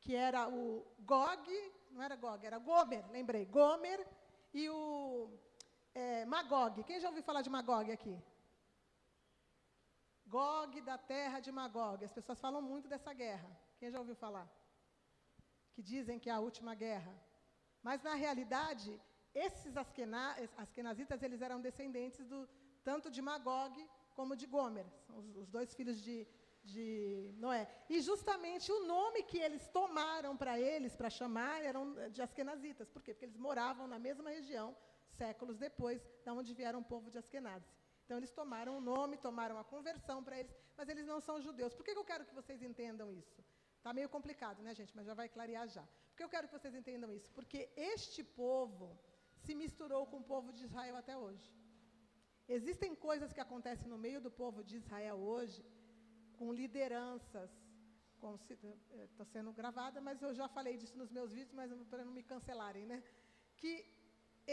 que era o Gog, não era Gog, era Gomer, lembrei, Gomer, e o Magog. Quem já ouviu falar de Magog aqui? Gog, da terra de Magog. As pessoas falam muito dessa guerra. Quem já ouviu falar? Que dizem que é a última guerra. Mas, na realidade, esses askenazitas, eles eram descendentes tanto de Magog como de Gomer, os 2 filhos de Noé. E justamente o nome que eles tomaram para eles, para chamar, eram de askenazitas. Por quê? Porque eles moravam na mesma região, séculos depois, da onde vieram o povo de Askenaz. Então, eles tomaram o nome, tomaram a conversão para eles, mas eles não são judeus. Por que eu quero que vocês entendam isso? Está meio complicado, né, gente? Mas já vai clarear já. Por que eu quero que vocês entendam isso? Porque este povo se misturou com o povo de Israel até hoje. Existem coisas que acontecem no meio do povo de Israel hoje, com lideranças, estou sendo gravada, mas eu já falei disso nos meus vídeos, mas para não me cancelarem, né? Que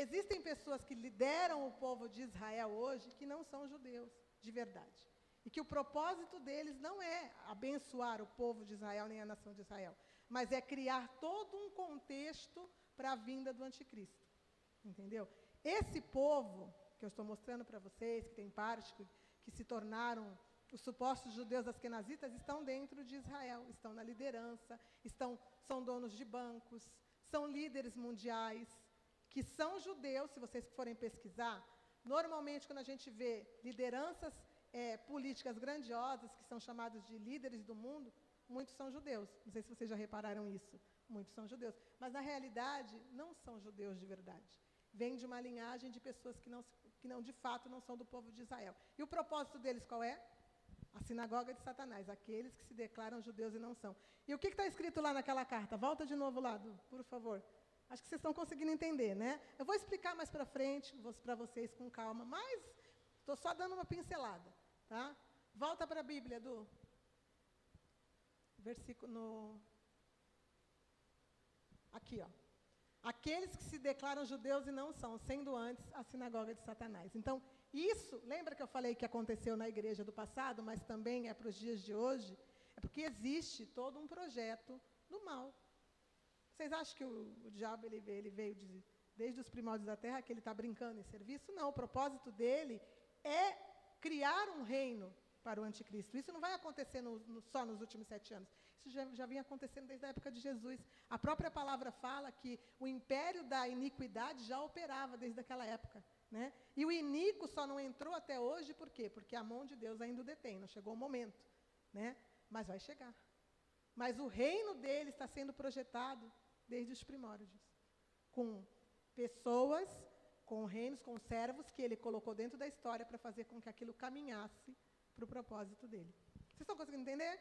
existem pessoas que lideram o povo de Israel hoje que não são judeus, de verdade. E que o propósito deles não é abençoar o povo de Israel, nem a nação de Israel, mas é criar todo um contexto para a vinda do anticristo. Entendeu? Esse povo que eu estou mostrando para vocês, que tem parte, que se tornaram os supostos judeus askenazitas, estão dentro de Israel, estão na liderança, são donos de bancos, são líderes mundiais, que são judeus. Se vocês forem pesquisar, normalmente quando a gente vê lideranças políticas grandiosas, que são chamados de líderes do mundo, muitos são judeus. Não sei se vocês já repararam isso. Muitos são judeus. Mas, na realidade, não são judeus de verdade. Vêm de uma linhagem de pessoas que não, de fato, não são do povo de Israel. E o propósito deles qual é? A sinagoga de Satanás, aqueles que se declaram judeus e não são. E o que está escrito lá naquela carta? Volta de novo lá, por favor. Acho que vocês estão conseguindo entender, né? Eu vou explicar mais para frente, para vocês com calma, mas estou só dando uma pincelada. Tá? Volta para a Bíblia, do versículo aqui, ó. Aqueles que se declaram judeus e não são, sendo antes a sinagoga de Satanás. Então, isso, lembra que eu falei que aconteceu na igreja do passado, mas também é para os dias de hoje? É porque existe todo um projeto do mal. Vocês acham que o diabo ele veio desde os primórdios da terra, que ele está brincando em serviço. Não, o propósito dele é criar um reino para o anticristo. Isso não vai acontecer só nos últimos 7 anos. Isso já vinha acontecendo desde a época de Jesus. A própria palavra fala que o império da iniquidade já operava desde aquela época. Né? E o iníquo só não entrou até hoje, por quê? Porque a mão de Deus ainda o detém, não chegou o momento. Né? Mas vai chegar. Mas o reino dele está sendo projetado desde os primórdios, com pessoas, com reinos, com servos que ele colocou dentro da história para fazer com que aquilo caminhasse para o propósito dele. Vocês estão conseguindo entender?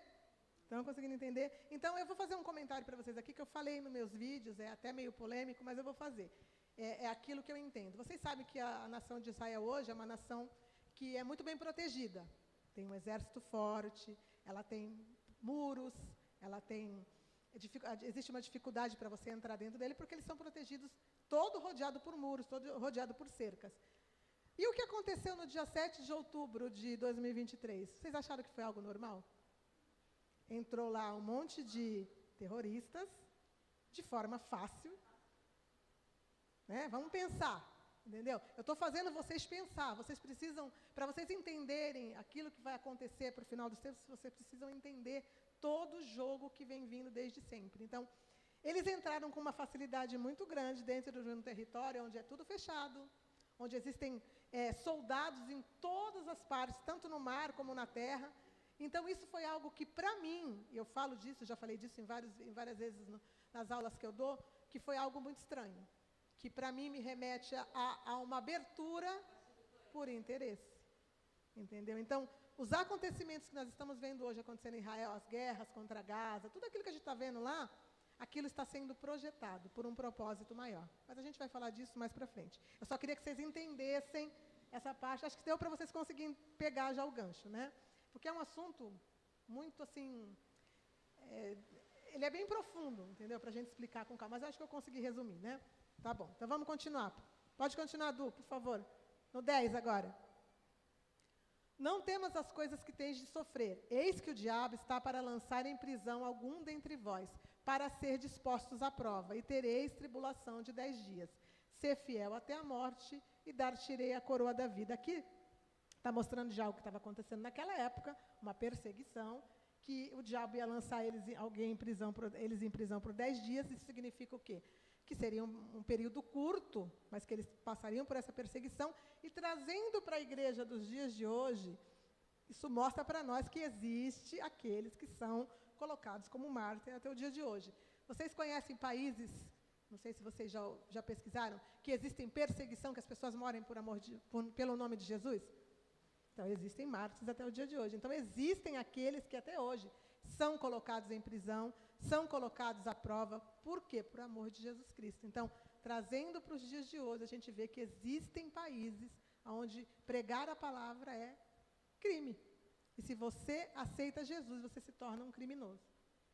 Estão conseguindo entender? Então, eu vou fazer um comentário para vocês aqui, que eu falei nos meus vídeos, é até meio polêmico, mas eu vou fazer. É aquilo que eu entendo. Vocês sabem que a nação de Israel hoje é uma nação que é muito bem protegida. Tem um exército forte, ela tem muros, ela tem... Existe uma dificuldade para você entrar dentro dele, porque eles são protegidos, todo rodeado por muros, todo rodeado por cercas. E o que aconteceu no dia 7 de outubro de 2023? Vocês acharam que foi algo normal? Entrou lá um monte de terroristas, de forma fácil. Né? Vamos pensar, entendeu? Eu estou fazendo vocês pensar. Vocês precisam, para vocês entenderem aquilo que vai acontecer para o final dos tempos, vocês precisam entender todo o jogo que vem vindo desde sempre. Então, eles entraram com uma facilidade muito grande dentro de um território onde é tudo fechado, onde existem soldados em todas as partes, tanto no mar como na terra. Então, isso foi algo que, para mim, eu falo disso, já falei disso em várias vezes nas aulas que eu dou, que foi algo muito estranho, que, para mim, me remete a uma abertura por interesse. Entendeu? Então, os acontecimentos que nós estamos vendo hoje acontecendo em Israel, as guerras contra Gaza, tudo aquilo que a gente está vendo lá, aquilo está sendo projetado por um propósito maior. Mas a gente vai falar disso mais para frente. Eu só queria que vocês entendessem essa parte. Acho que deu para vocês conseguirem pegar já o gancho, né? Porque é um assunto muito, assim... ele é bem profundo, entendeu? Para a gente explicar com calma. Mas eu acho que eu consegui resumir, né? Tá bom. Então, vamos continuar. Pode continuar, Du, por favor. No 10 agora. Não temas as coisas que tens de sofrer. Eis que o diabo está para lançar em prisão algum dentre vós, para ser dispostos à prova, e tereis tribulação de 10 dias. Ser fiel até a morte, e dar-te-ei a coroa da vida. Aqui está mostrando já o que estava acontecendo naquela época, uma perseguição, que o diabo ia lançar eles em prisão por 10 dias. Isso significa o quê? Que seria um período curto, mas que eles passariam por essa perseguição, e trazendo para a igreja dos dias de hoje, isso mostra para nós que existe aqueles que são colocados como mártires até o dia de hoje. Vocês conhecem países, não sei se vocês já pesquisaram, que existem perseguição, que as pessoas morrem pelo nome de Jesus? Então, existem mártires até o dia de hoje. Então, existem aqueles que até hoje são colocados em prisão, são colocados à prova. Por quê? Por amor de Jesus Cristo. Então, trazendo para os dias de hoje, a gente vê que existem países onde pregar a palavra é crime. E se você aceita Jesus, você se torna um criminoso.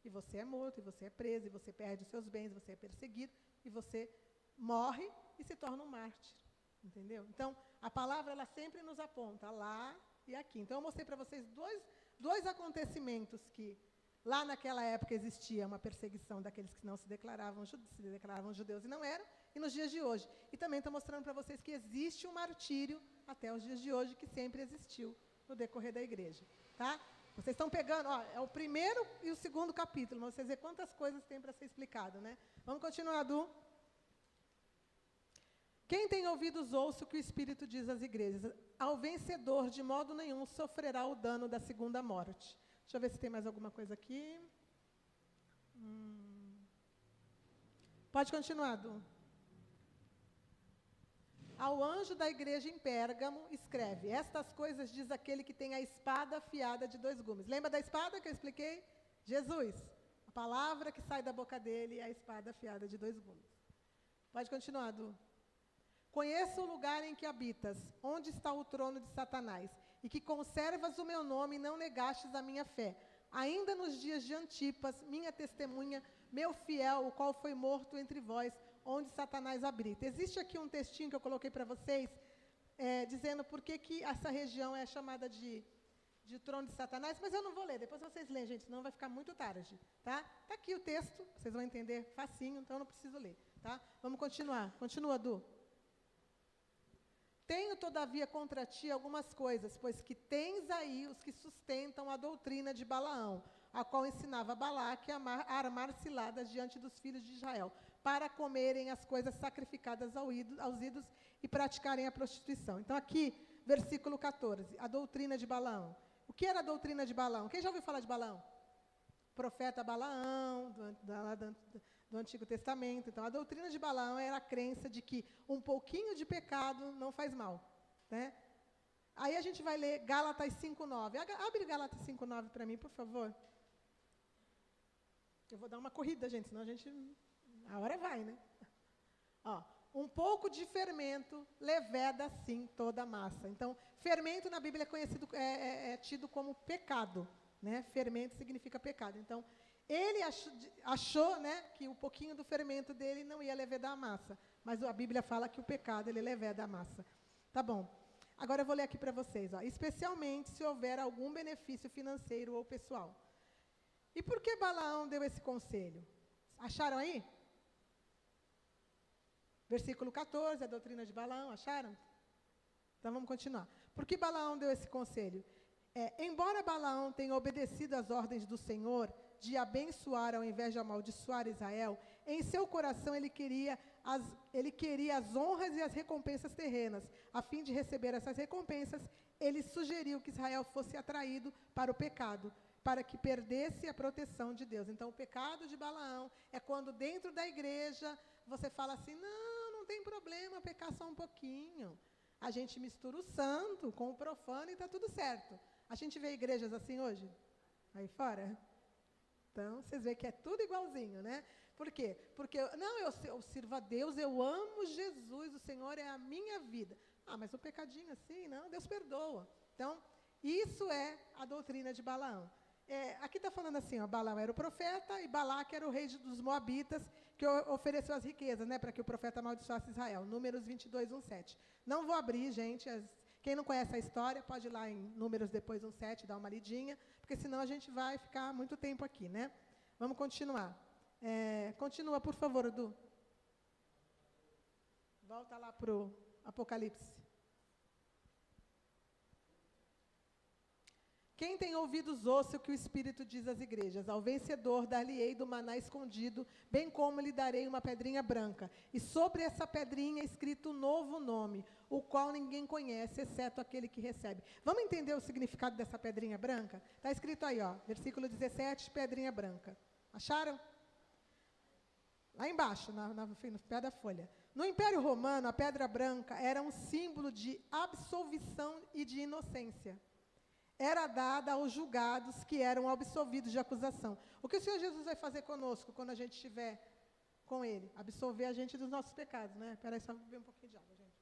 E você é morto, e você é preso, e você perde os seus bens, você é perseguido, e você morre e se torna um mártir. Entendeu? Então, a palavra, ela sempre nos aponta lá e aqui. Então, eu mostrei para vocês dois acontecimentos que, lá naquela época, existia uma perseguição daqueles que não se declaravam judeus e não eram, e nos dias de hoje. E também estou mostrando para vocês que existe um martírio até os dias de hoje, que sempre existiu no decorrer da igreja. Tá? Vocês estão pegando, ó, é o primeiro e o segundo capítulo, mas vocês veem quantas coisas tem para ser explicado, né? Vamos continuar, Du. Quem tem ouvidos, ouça o que o Espírito diz às igrejas. Ao vencedor, de modo nenhum, sofrerá o dano da segunda morte. Deixa eu ver se tem mais alguma coisa aqui. Pode continuar, Du. Ao anjo da igreja em Pérgamo, escreve: estas coisas diz aquele que tem a espada afiada de 2 gumes. Lembra da espada que eu expliquei? Jesus. A palavra que sai da boca dele é a espada afiada de 2 gumes. Pode continuar, Du. Conheço o lugar em que habitas, onde está o trono de Satanás, e que conservas o meu nome e não negastes a minha fé. Ainda nos dias de Antipas, minha testemunha, meu fiel, o qual foi morto entre vós, onde Satanás habita. Existe aqui um textinho que eu coloquei para vocês, dizendo por que essa região é chamada de trono de Satanás, mas eu não vou ler, depois vocês leem, gente, senão vai ficar muito tarde. Tá aqui o texto, vocês vão entender facinho, então eu não preciso ler. Tá? Vamos continuar. Continua, Du. Tenho, todavia, contra ti algumas coisas, pois que tens aí os que sustentam a doutrina de Balaão, a qual ensinava Balaque a armar ciladas diante dos filhos de Israel, para comerem as coisas sacrificadas aos ídolos e praticarem a prostituição. Então, aqui, versículo 14, a doutrina de Balaão. O que era a doutrina de Balaão? Quem já ouviu falar de Balaão? Profeta Balaão, do Antigo Testamento. Então, a doutrina de Balaão era a crença de que um pouquinho de pecado não faz mal. Né? Aí a gente vai ler Gálatas 5:9. Abre Gálatas 5:9 para mim, por favor. Eu vou dar uma corrida, gente, senão a hora vai, né? Ó, um pouco de fermento leveda, sim, toda a massa. Então, fermento na Bíblia é tido como pecado. Né? Fermento significa pecado. Então, ele achou, né, que um pouquinho do fermento dele não ia levedar a massa. Mas a Bíblia fala que o pecado, ele leveda a massa. Tá bom. Agora eu vou ler aqui para vocês. Ó. Especialmente se houver algum benefício financeiro ou pessoal. E por que Balaão deu esse conselho? Acharam aí? Versículo 14, a doutrina de Balaão. Acharam? Então vamos continuar. Por que Balaão deu esse conselho? Embora Balaão tenha obedecido às ordens do Senhor de abençoar ao invés de amaldiçoar Israel, em seu coração ele queria as honras e as recompensas terrenas. A fim de receber essas recompensas, ele sugeriu que Israel fosse atraído para o pecado, para que perdesse a proteção de Deus. Então, o pecado de Balaão é quando dentro da igreja você fala assim, não tem problema pecar só um pouquinho. A gente mistura o santo com o profano e está tudo certo. A gente vê igrejas assim hoje? Aí fora? Então, vocês veem que é tudo igualzinho, né? Por quê? Porque, eu sirvo a Deus, eu amo Jesus, o Senhor é a minha vida. Mas o pecadinho assim, não, Deus perdoa. Então, isso é a doutrina de Balaão. Aqui está falando assim, ó, Balaão era o profeta e Balaque era o rei dos Moabitas, que ofereceu as riquezas, né, para que o profeta amaldiçoasse Israel. Números 22, 1:7. Não vou abrir, gente, quem não conhece a história, pode ir lá em Números depois 1:7, dar uma lidinha, porque senão a gente vai ficar muito tempo aqui, né? Vamos continuar. Continua, por favor, Edu. Volta lá para o Apocalipse. Quem tem ouvidos, ouça o que o Espírito diz às igrejas. Ao vencedor dar-lhe-ei do maná escondido, bem como lhe darei uma pedrinha branca. E sobre essa pedrinha é escrito um novo nome, o qual ninguém conhece, exceto aquele que recebe. Vamos entender o significado dessa pedrinha branca? Está escrito aí, ó, versículo 17, pedrinha branca. Acharam? Lá embaixo, no pé da folha. No Império Romano, a pedra branca era um símbolo de absolvição e de inocência. Era dada aos julgados que eram absolvidos de acusação. O que o Senhor Jesus vai fazer conosco quando a gente estiver com Ele? Absolver a gente dos nossos pecados, né? Espera aí, só beber um pouquinho de água, gente.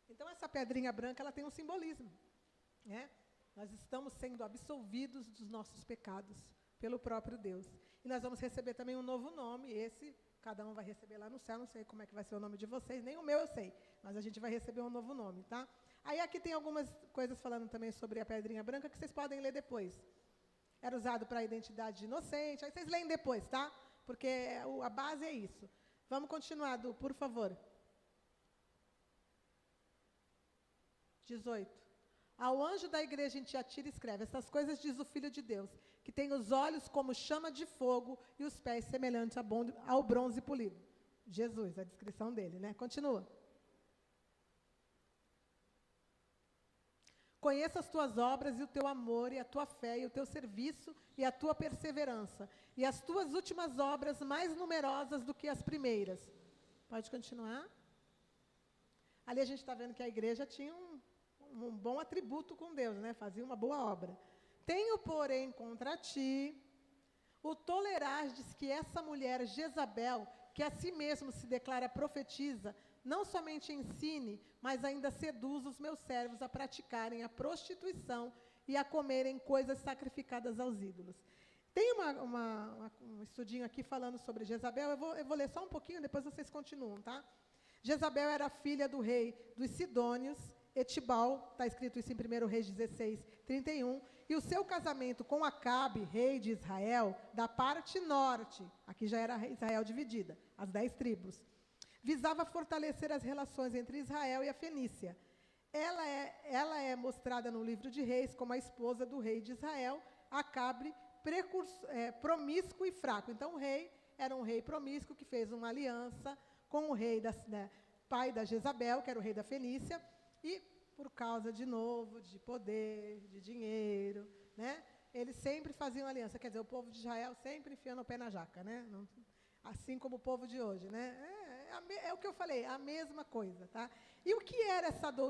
Então, essa pedrinha branca, ela tem um simbolismo, né? Nós estamos sendo absolvidos dos nossos pecados pelo próprio Deus. E nós vamos receber também um novo nome, cada um vai receber lá no céu, não sei como é que vai ser o nome de vocês, nem o meu eu sei, mas a gente vai receber um novo nome, tá? Aí aqui tem algumas coisas falando também sobre a pedrinha branca que vocês podem ler depois. Era usado para a identidade de inocente, aí vocês leem depois, tá? Porque a base é isso. Vamos continuar, Du, por favor. 18. Ao anjo da igreja em Tiatira escreve, essas coisas diz o Filho de Deus, que tem os olhos como chama de fogo e os pés semelhantes ao bronze polido. Jesus, a descrição dele, né? Continua. Conheça as tuas obras e o teu amor e a tua fé e o teu serviço e a tua perseverança e as tuas últimas obras mais numerosas do que as primeiras. Pode continuar? Ali a gente está vendo que a igreja tinha um bom atributo com Deus, né? Fazia uma boa obra. Tenho, porém, contra ti o tolerardes que essa mulher Jezabel, que a si mesmo se declara profetiza, não somente ensine, mas ainda seduz os meus servos a praticarem a prostituição e a comerem coisas sacrificadas aos ídolos. Tem um estudinho aqui falando sobre Jezabel, eu vou ler só um pouquinho, depois vocês continuam, tá? Jezabel era filha do rei dos Sidônios Etibal, está escrito isso em 1 Reis 16, 31, e o seu casamento com Acabe, rei de Israel, da parte norte, aqui já era Israel dividida, as 10 tribos, visava fortalecer as relações entre Israel e a Fenícia. Ela é mostrada no livro de Reis como a esposa do rei de Israel, Acabe, promíscuo e fraco. Então, o rei era um rei promíscuo que fez uma aliança com o rei pai da Jezabel, que era o rei da Fenícia, e por causa, de novo, de poder, de dinheiro, né, eles sempre faziam aliança. Quer dizer, o povo de Israel sempre enfiando o pé na jaca, né? Não, assim como o povo de hoje, né? É o que eu falei, a mesma coisa, tá? E o que era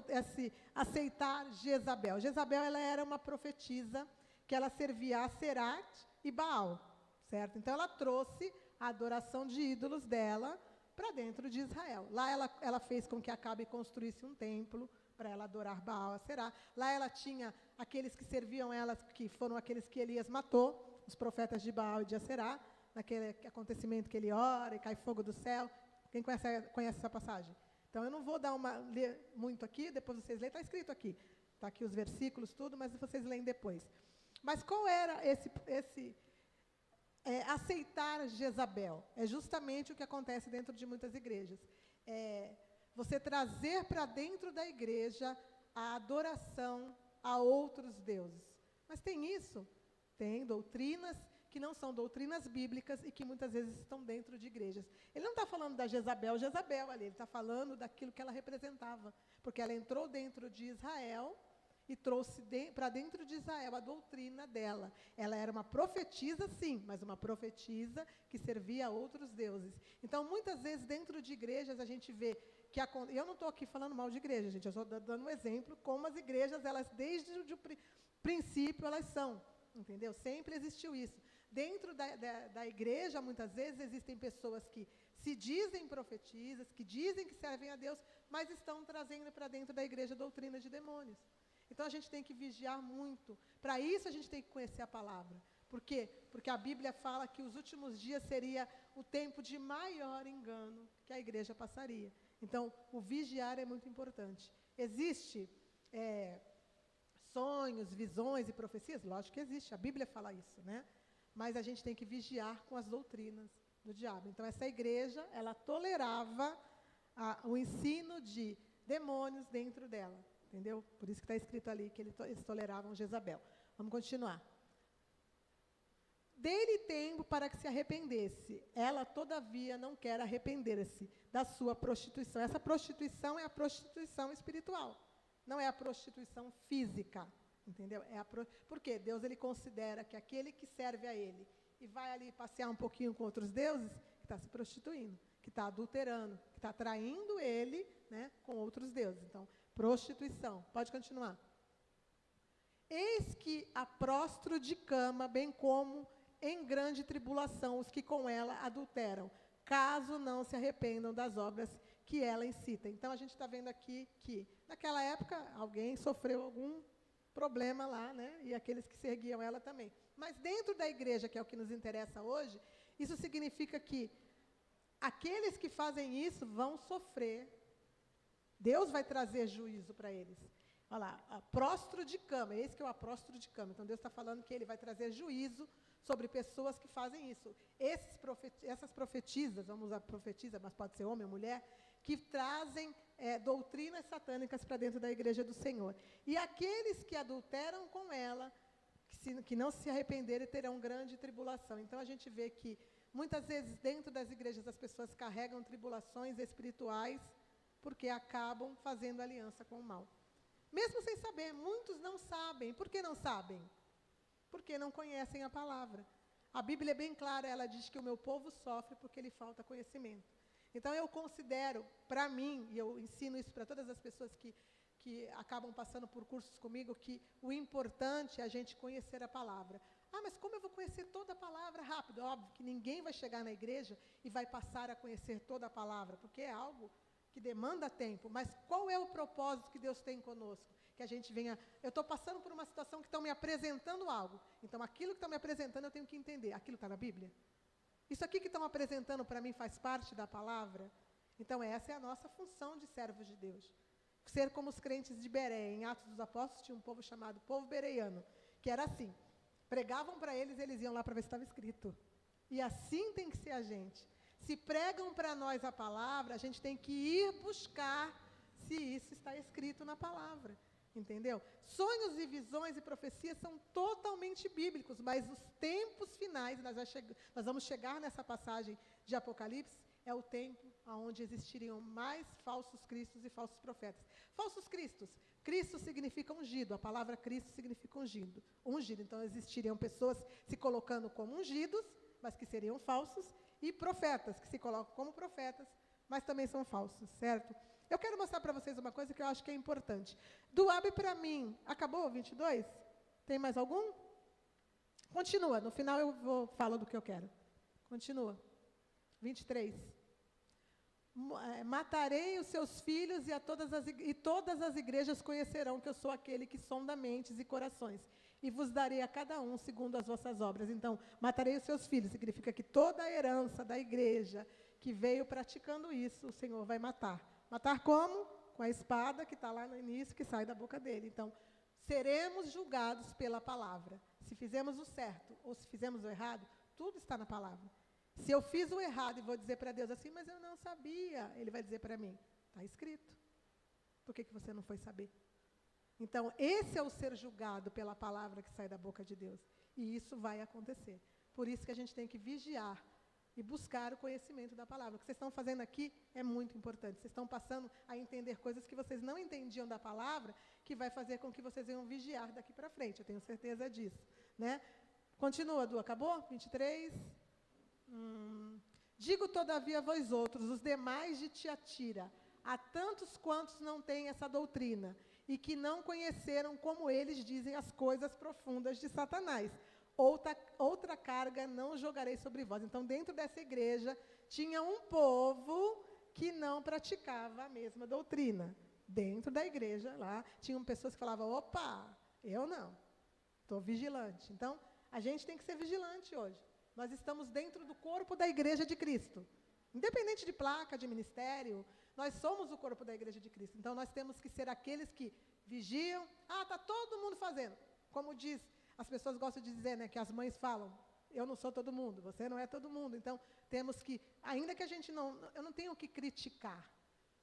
esse aceitar Jezabel? Jezabel, ela era uma profetisa que ela servia a Serat e Baal, certo? Então, ela trouxe a adoração de ídolos dela para dentro de Israel. Lá ela fez com que Acabe construísse um templo para ela adorar Baal, a Será. Lá ela tinha aqueles que serviam ela, que foram aqueles que Elias matou, os profetas de Baal e de Aserá, naquele acontecimento que ele ora e cai fogo do céu. Quem conhece essa passagem? Então, eu não vou ler muito aqui, depois vocês leem, está escrito aqui. Está aqui os versículos, tudo, mas vocês leem depois. Mas qual era aceitar Jezabel? É justamente o que acontece dentro de muitas igrejas. Você trazer para dentro da igreja a adoração a outros deuses. Mas tem isso? Tem doutrinas que não são doutrinas bíblicas e que muitas vezes estão dentro de igrejas. Ele não está falando da Jezabel ali, ele está falando daquilo que ela representava, porque ela entrou dentro de Israel e trouxe para dentro de Israel a doutrina dela. Ela era uma profetisa, sim, mas uma profetisa que servia a outros deuses. Então, muitas vezes, dentro de igrejas, a gente vê que... Eu não estou aqui falando mal de igreja, gente, eu estou dando um exemplo como as igrejas, elas, desde o princípio, elas são, entendeu? Sempre existiu isso. Dentro da igreja, muitas vezes, existem pessoas que se dizem profetisas, que dizem que servem a Deus, mas estão trazendo para dentro da igreja doutrina de demônios. Então, a gente tem que vigiar muito. Para isso, a gente tem que conhecer a palavra. Por quê? Porque a Bíblia fala que os últimos dias seria o tempo de maior engano que a igreja passaria. Então, o vigiar é muito importante. Existe sonhos, visões e profecias? Lógico que existe, a Bíblia fala isso, né? Mas a gente tem que vigiar com as doutrinas do diabo. Então, essa igreja, ela tolerava o ensino de demônios dentro dela. Entendeu? Por isso que está escrito ali que eles toleravam Jezabel. Vamos continuar. Dele tempo para que se arrependesse. Ela, todavia, não quer arrepender-se da sua prostituição. Essa prostituição é a prostituição espiritual. Não é a prostituição física. Entendeu? Por quê? Deus, ele considera que aquele que serve a ele e vai ali passear um pouquinho com outros deuses, que está se prostituindo, que está adulterando, que está traindo ele, né, com outros deuses. Então, prostituição. Pode continuar. Eis que a prostro de cama, bem como em grande tribulação os que com ela adulteram, caso não se arrependam das obras que ela incita. Então, a gente está vendo aqui que, naquela época, alguém sofreu algum problema lá, né? E aqueles que seguiam ela também. Mas dentro da igreja, que é o que nos interessa hoje, isso significa que aqueles que fazem isso vão sofrer. Deus vai trazer juízo para eles. Olha lá, prostro de cama, esse que é o apóstolo de cama. Então, Deus está falando que ele vai trazer juízo sobre pessoas que fazem isso. Essas profetisas, vamos usar profetisa, mas pode ser homem ou mulher, que trazem doutrinas satânicas para dentro da igreja do Senhor. E aqueles que adulteram com ela, que não se arrependerem, terão grande tribulação. Então, a gente vê que, muitas vezes, dentro das igrejas, as pessoas carregam tribulações espirituais, porque acabam fazendo aliança com o mal. Mesmo sem saber, muitos não sabem. Por que não sabem? Porque não conhecem a palavra. A Bíblia é bem clara, ela diz que o meu povo sofre porque lhe falta conhecimento. Então, eu considero, para mim, e eu ensino isso para todas as pessoas que acabam passando por cursos comigo, que o importante é a gente conhecer a palavra. Ah, mas como eu vou conhecer toda a palavra rápido? Óbvio que ninguém vai chegar na igreja e vai passar a conhecer toda a palavra, porque é algo que demanda tempo. Mas qual é o propósito que Deus tem conosco? Que a gente venha... Eu estou passando por uma situação que estão me apresentando algo. Então, aquilo que estão me apresentando, eu tenho que entender. Aquilo está na Bíblia? Isso aqui que estão apresentando para mim faz parte da palavra? Então, essa é a nossa função de servos de Deus. ser como os crentes de Beré. Em Atos dos Apóstolos tinha um povo chamado povo bereiano, que era assim. Pregavam para eles, eles iam lá para ver se estava escrito. E assim tem que ser a gente. Se pregam para nós a palavra, a gente tem que ir buscar se isso está escrito na palavra. Entendeu? Sonhos e visões e profecias são totalmente bíblicos, mas os tempos finais, nós vamos chegar nessa passagem de Apocalipse, é o tempo onde existiriam mais falsos cristos e falsos profetas. Falsos cristos. Cristo significa ungido, a palavra Cristo significa ungido. Ungido, então existiriam pessoas se colocando como ungidos, mas que seriam falsos, e profetas, que se colocam como profetas, mas também são falsos, certo? Eu quero mostrar para vocês uma coisa que eu acho que é importante. Do abre para mim, acabou o 22? Tem mais algum? Continua, no final eu falo do que eu quero. Continua. 23. Matarei os seus filhos e todas as igrejas conhecerão que eu sou aquele que sonda mentes e corações, e vos darei a cada um segundo as vossas obras. Então, matarei os seus filhos, significa que toda a herança da igreja que veio praticando isso, o Senhor vai matar. Matar como? Com a espada que está lá no início, que sai da boca dele. Então, seremos julgados pela palavra. Se fizemos o certo ou se fizemos o errado, tudo está na palavra. Se eu fiz o errado e vou dizer para Deus assim, mas eu não sabia, Ele vai dizer para mim, está escrito. Por que você não foi saber? Então, esse é o ser julgado pela palavra que sai da boca de Deus. E isso vai acontecer. Por isso que a gente tem que vigiar e buscar o conhecimento da palavra. O que vocês estão fazendo aqui é muito importante. Vocês estão passando a entender coisas que vocês não entendiam da palavra, que vai fazer com que vocês venham vigiar daqui para frente. Eu tenho certeza disso. Né? Continua, Du. Acabou? 23. Digo, todavia, a vós outros, os demais de Tiatira, há tantos quantos não têm essa doutrina, e que não conheceram, como eles dizem, as coisas profundas de Satanás. Outra carga não jogarei sobre vós. Então, dentro dessa igreja, tinha um povo que não praticava a mesma doutrina. Dentro da igreja, lá, tinham pessoas que falavam, opa, eu não, estou vigilante. Então, a gente tem que ser vigilante hoje. Nós estamos dentro do corpo da igreja de Cristo. Independente de placa, de ministério, nós somos o corpo da igreja de Cristo. Então, nós temos que ser aqueles que vigiam. Ah, está todo mundo fazendo. Como diz, as pessoas gostam de dizer, né, que as mães falam, eu não sou todo mundo, você não é todo mundo. Então, temos que, ainda que a gente eu não tenho que criticar.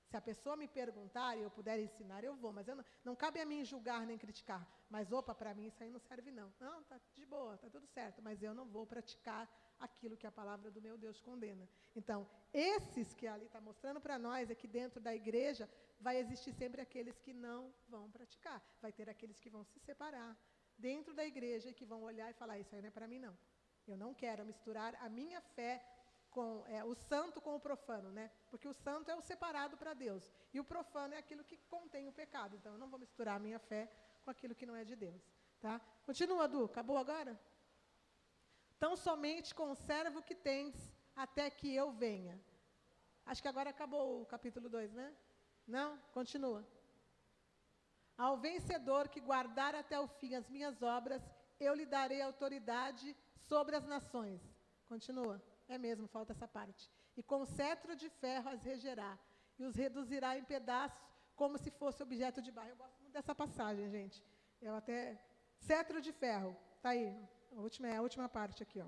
Se a pessoa me perguntar e eu puder ensinar, eu vou. Mas não cabe a mim julgar nem criticar. Mas, opa, para mim isso aí não serve não. Não, está de boa, está tudo certo. Mas eu não vou praticar aquilo que a palavra do meu Deus condena. Então, esses que ali está mostrando para nós é que dentro da igreja vai existir sempre aqueles que não vão praticar. Vai ter aqueles que vão se separar dentro da igreja e que vão olhar e falar, isso aí não é para mim não. Eu não quero misturar a minha fé com o santo com o profano, né? Porque o santo é o separado para Deus. E o profano é aquilo que contém o pecado. Então, eu não vou misturar a minha fé com aquilo que não é de Deus. Tá? Continua, Du. Acabou agora? Tão somente conserva o que tens até que eu venha. Acho que agora acabou o capítulo 2, né? Não? Continua. Ao vencedor que guardar até o fim as minhas obras, eu lhe darei autoridade sobre as nações. Continua. É mesmo, falta essa parte. E com cetro de ferro as regerá, e os reduzirá em pedaços, como se fosse objeto de barro. Eu gosto muito dessa passagem, gente. Eu até... Cetro de ferro. Está aí. A última parte aqui, ó,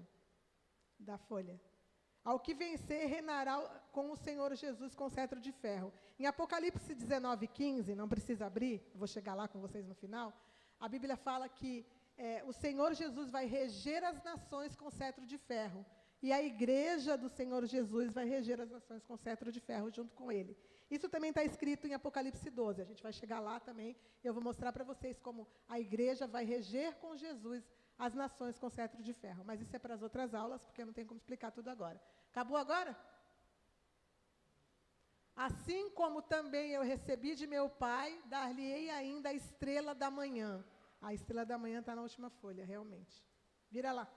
da folha. Ao que vencer, reinará com o Senhor Jesus com cetro de ferro. Em Apocalipse 19:15, não precisa abrir, eu vou chegar lá com vocês no final, a Bíblia fala que o Senhor Jesus vai reger as nações com cetro de ferro. E a igreja do Senhor Jesus vai reger as nações com cetro de ferro junto com ele. Isso também está escrito em Apocalipse 12. A gente vai chegar lá também. Eu vou mostrar para vocês como a igreja vai reger com Jesus as nações com cetro de ferro. Mas isso é para as outras aulas, porque não tem como explicar tudo agora. Acabou agora? Assim como também eu recebi de meu Pai, dar-lhe-ei ainda a estrela da manhã. A estrela da manhã está na última folha, realmente. Vira lá.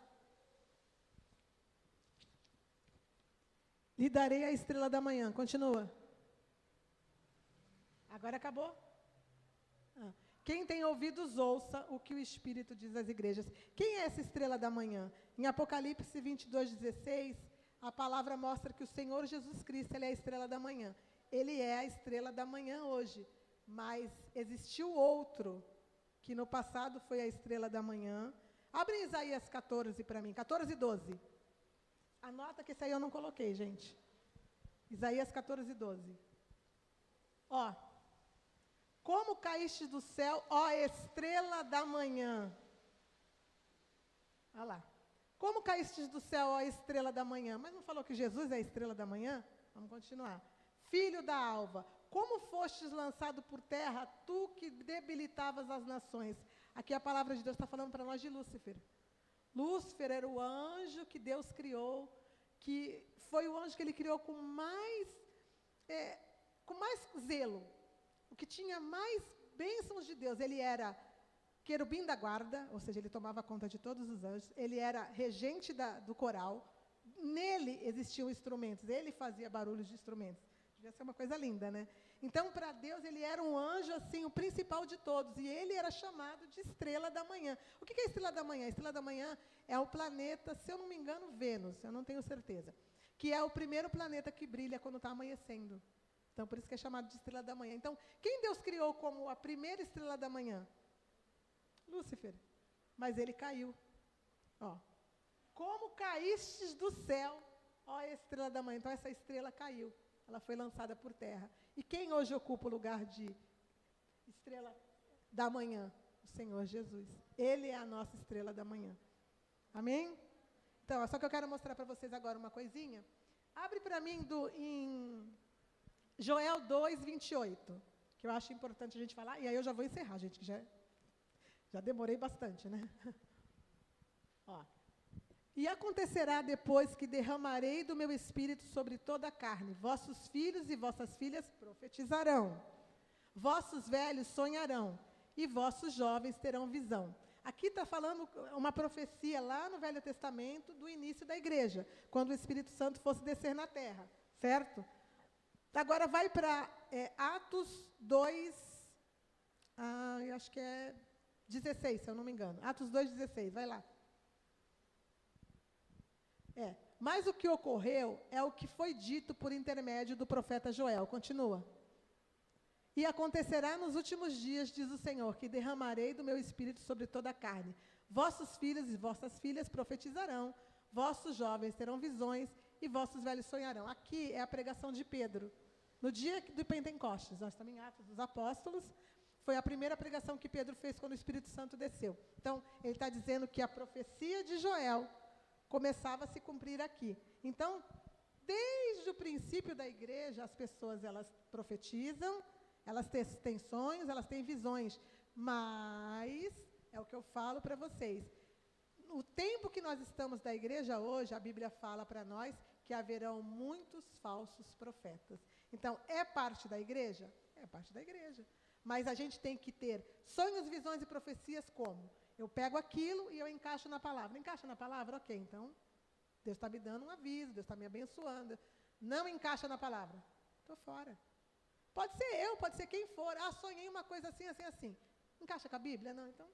Lhe darei a estrela da manhã. Continua. Agora acabou? Quem tem ouvidos, ouça o que o Espírito diz às igrejas. Quem é essa estrela da manhã? Em Apocalipse 22:16, a palavra mostra que o Senhor Jesus Cristo ele é a estrela da manhã. Ele é a estrela da manhã hoje. mas existiu outro, que no passado foi a estrela da manhã. Abre Isaías 14 para mim, 14 e 12. Anota que esse aí eu não coloquei, gente. Isaías 14 e 12. Ó, como caíste do céu, ó estrela da manhã. Olha lá. Como caíste do céu, ó estrela da manhã? Mas não falou que Jesus é a estrela da manhã? Vamos continuar. Filho da alva, como fostes lançado por terra, tu que debilitavas as nações. Aqui a palavra de Deus está falando para nós de Lúcifer. Lúcifer era o anjo que Deus criou, que foi o anjo que ele criou com mais zelo, o que tinha mais bênçãos de Deus. Ele era querubim da guarda, ou seja, ele tomava conta de todos os anjos, ele era regente do coral, nele existiam instrumentos, ele fazia barulhos de instrumentos. Devia ser uma coisa linda, né? Então, para Deus, ele era um anjo, assim, o principal de todos, e ele era chamado de estrela da manhã. O que é a estrela da manhã? A estrela da manhã é o planeta, se eu não me engano, Vênus, eu não tenho certeza, que é o primeiro planeta que brilha quando está amanhecendo. Então, por isso que é chamado de estrela da manhã. Então, quem Deus criou como a primeira estrela da manhã? Lúcifer. Mas ele caiu. Ó, como caístes do céu, ó estrela da manhã. Então, essa estrela caiu. Ela foi lançada por terra. E quem hoje ocupa o lugar de estrela da manhã? O Senhor Jesus. Ele é a nossa estrela da manhã. Amém? Então, só que eu quero mostrar para vocês agora uma coisinha. Abre para mim em Joel 2, 28, que eu acho importante a gente falar. E aí eu já vou encerrar, gente, que já demorei bastante, né? Ó. E acontecerá depois que derramarei do meu espírito sobre toda a carne. Vossos filhos e vossas filhas profetizarão. Vossos velhos sonharão. E vossos jovens terão visão. Aqui está falando uma profecia lá no Velho Testamento do início da igreja, quando o Espírito Santo fosse descer na terra, certo? Agora vai para Atos 2, eu acho que é 16, se eu não me engano. Atos 2, 16, vai lá. Mas o que ocorreu é o que foi dito por intermédio do profeta Joel. Continua. E acontecerá nos últimos dias, diz o Senhor, que derramarei do meu espírito sobre toda a carne. Vossos filhos e vossas filhas profetizarão, vossos jovens terão visões e vossos velhos sonharão. Aqui é a pregação de Pedro. No dia do Pentecostes, nós estamos em Atos dos Apóstolos, foi a primeira pregação que Pedro fez quando o Espírito Santo desceu. Então, ele está dizendo que a profecia de Joel começava a se cumprir aqui. Então, desde o princípio da igreja, as pessoas elas profetizam, elas têm sonhos, elas têm visões, mas é o que eu falo para vocês. O tempo que nós estamos da igreja hoje, a Bíblia fala para nós que haverão muitos falsos profetas. Então, é parte da igreja? É parte da igreja. Mas a gente tem que ter sonhos, visões e profecias como? Eu pego aquilo e eu encaixo na palavra. Encaixa na palavra? Ok, então, Deus está me dando um aviso, Deus está me abençoando. Não encaixa na palavra? Estou fora. Pode ser eu, pode ser quem for. Sonhei uma coisa assim, assim, assim. Encaixa com a Bíblia? Não, então,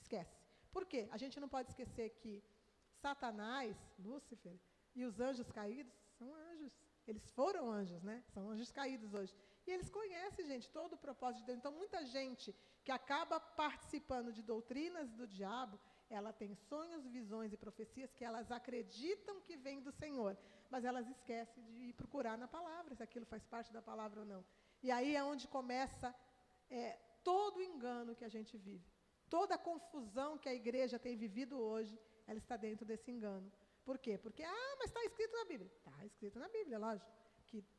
esquece. Por quê? A gente não pode esquecer que Satanás, Lúcifer, e os anjos caídos são anjos. Eles foram anjos, né? São anjos caídos hoje. E eles conhecem, gente, todo o propósito de Deus. Então, muita gente que acaba participando de doutrinas do diabo, ela tem sonhos, visões e profecias que elas acreditam que vêm do Senhor, mas elas esquecem de ir procurar na palavra, se aquilo faz parte da palavra ou não. E aí é onde começa todo o engano que a gente vive. Toda a confusão que a igreja tem vivido hoje, ela está dentro desse engano. Por quê? Porque, mas está escrito na Bíblia. Está escrito na Bíblia, lógico,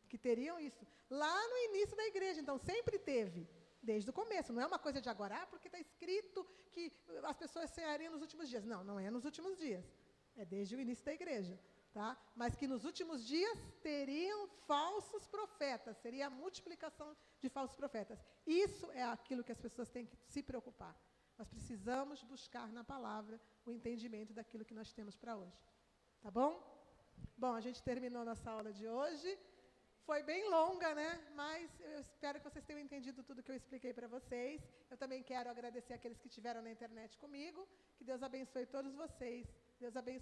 que teriam isso. Lá no início da igreja, então, sempre teve, desde o começo. Não é uma coisa de agora, porque está escrito que as pessoas sonhariam nos últimos dias. Não, não é nos últimos dias. É desde o início da igreja. Tá? Mas que nos últimos dias teriam falsos profetas, seria a multiplicação de falsos profetas. Isso é aquilo que as pessoas têm que se preocupar. Nós precisamos buscar na palavra o entendimento daquilo que nós temos para hoje. Tá bom? Bom, a gente terminou nossa aula de hoje. Foi bem longa, né? Mas eu espero que vocês tenham entendido tudo que eu expliquei para vocês. Eu também quero agradecer aqueles que estiveram na internet comigo. Que Deus abençoe todos vocês. Deus abençoe.